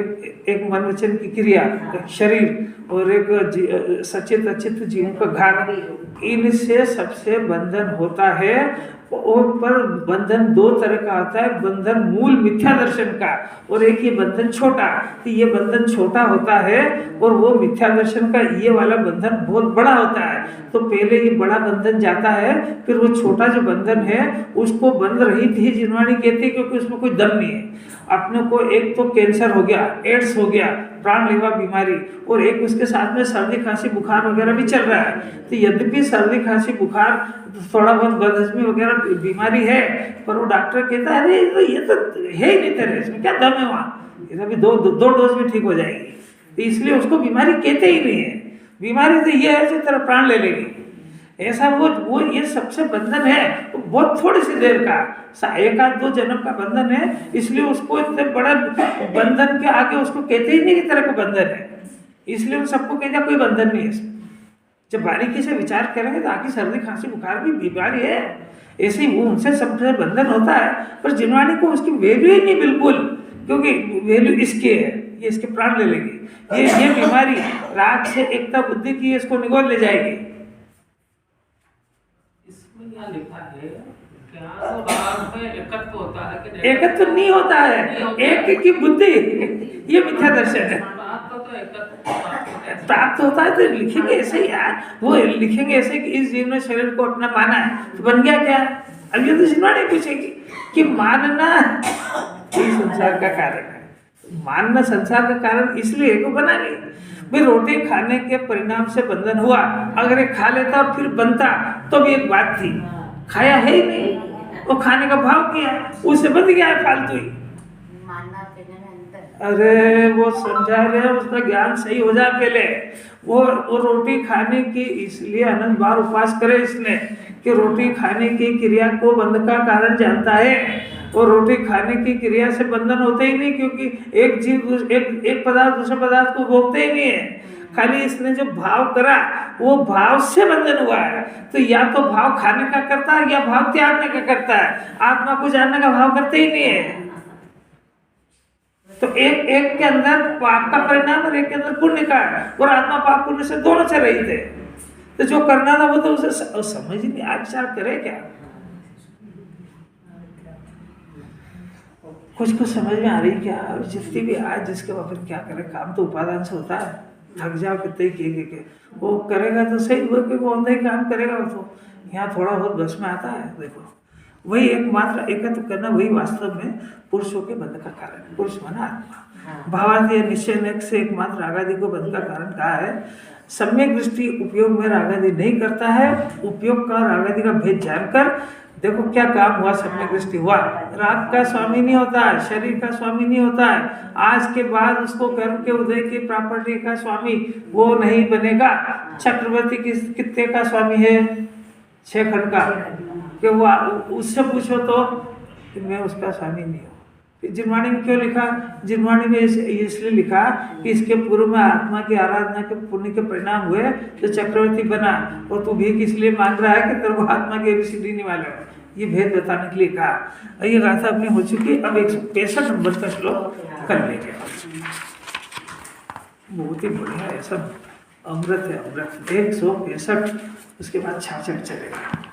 एक मन वचन की क्रिया, एक शरीर और एक सचेत अचित जीवों का घात। इनसे सबसे बंधन होता है। और पर बंधन दो तरह का होता है, बंधन मूल मिथ्या दर्शन का और एक ये बंधन छोटा। तो ये बंधन छोटा होता है और वो मिथ्या दर्शन का ये वाला बंधन बहुत बड़ा होता है। तो पहले ये बड़ा बंधन जाता है, फिर वो छोटा जो बंधन है उसको बंध रहित ही जिनवाणी कहते हैं, क्योंकि उसमें कोई दम नहीं है। अपने को एक तो कैंसर हो गया, एड्स हो गया, प्राणलेवा बीमारी, और एक उसके साथ में सर्दी खांसी बुखार वगैरह भी चल रहा है। तो यद्यपि सर्दी खांसी बुखार थोड़ा बहुत बदहजमी वगैरह बीमारी है, पर वो डॉक्टर कहता है अरे ये तो है ही नहीं तेरे, इसमें क्या दम है वहाँ, ये अभी दो डोज में ठीक हो जाएगी। तो इसलिए उसको बीमारी कहते ही नहीं है। बीमारी तो ये है जो तेरा प्राण ले लेगी। ऐसा वो ये सबसे बंधन है, तो बहुत थोड़ी सी देर का, 1-2 जन्म का बंधन है। इसलिए उसको इतने बड़ा बंधन के आगे उसको कहते ही नहीं कि तरह का बंधन है। इसलिए उन सबको कहते कोई बंधन नहीं है। जब बारीकी से विचार करेंगे तो आखिर सर्दी खांसी बुखार भी बीमारी है, ऐसे ही वो उनसे सबसे बंधन होता है। पर जिनवाणी को उसकी वैल्यू ही नहीं बिल्कुल, क्योंकि वैल्यू इसकी है, ये इसके प्राण ले लेगी। ये बीमारी राग से एकता बुद्धि की इसको निगोल ले जाएगी। क्या लिखा है? क्या तो राग में एकत्व होता है कि एकत्व नहीं होता है, एक की बुद्धि, ये मिथ्या दर्शन है। प्राप्त होता है तो लिखेंगे ऐसे यार, वो लिखेंगे ऐसे कि इस जीव ने शरीर को अपना माना है, तो बन गया क्या? अब ये तो जिनवाणी पूछेगी कि मानना ये संसार का कारण है। मानना संसार का कारण इसलिए को बना नहीं भाई, रोटी खाने के परिणाम से बंधन हुआ, अगर ये खा लेता और फिर बनता तो भी एक बात थी, खाया है ही नहीं, वो खाने का भाव किया, उससे बंध गया है फालतू ही। अरे वो समझा रहे, उसका ज्ञान सही हो जाए पहले। वो रोटी खाने की इसलिए अनंत बार उपवास करे इसने कि रोटी खाने की क्रिया को बंध का कारण जानता है। और रोटी खाने की क्रिया से बंधन होते ही नहीं, क्योंकि एक जीव एक पदार्थ दूसरे पदार्थ को भोगते ही नहीं है। खाली इसने जो भाव करा वो भाव से बंधन हुआ है। तो या तो भाव खाने का करता है या भाव त्यागने का करता है, आत्मा को जानने का भाव करते ही नहीं है। तो एक के अंदर पाप का परिणाम और एक के अंदर पुण्य का, और आत्मा पाप पुण्य से दोनों चल रही थे। तो जो करना था वो तो उसे समझ ही नहीं आया, विचार करे क्या? कुछ समझ में आ रही क्या? जितनी भी आज जिसके वक्त क्या करे, काम तो उपादान से होता है। थक जाओ कितने के वो करेगा तो सही, वो अंदर ही काम करेगा। वो तो यहाँ थोड़ा बहुत बस में आता है। देखो वही एकमात्र एकत्व करना, वही वास्तव में पुरुषों के बंध का कारण है। पुरुष माना आत्मा, भावार्थ निश्चय से एकमात्र रागादि को बंध का कारण कहा है। सम्यक दृष्टि उपयोग में रागादि नहीं करता है। उपयोग का रागादि का भेद जानकर देखो क्या काम हुआ, सम्यक दृष्टि हुआ। राग का स्वामी नहीं होता है, शरीर का स्वामी नहीं होता है। आज के बाद उसको कर्म के उदय की प्रॉपर्टी का स्वामी वो नहीं बनेगा। चक्रवर्ती कितने का स्वामी है? 6 खंड का। कि वो उससे पूछो तो कि मैं उसका स्वामी नहीं हूँ। जिनवाणी में क्यों लिखा? जिनवाणी में इसलिए लिखा कि इसके पूर्व में आत्मा की आराधना के पुण्य के परिणाम हुए तो चक्रवर्ती बना, और तू भी इसलिए मान रहा है कि तेरे को आत्मा के ABCD नहीं मालूम। ये भेद बताने के लिए कहा। ये गाथा अपनी हो चुकी। अब 165 नंबर का श्लोक कर लेंगे। बहुत ही बढ़िया है, सब अमृत है, अमृत। 165, उसके बाद 66 चलेगा।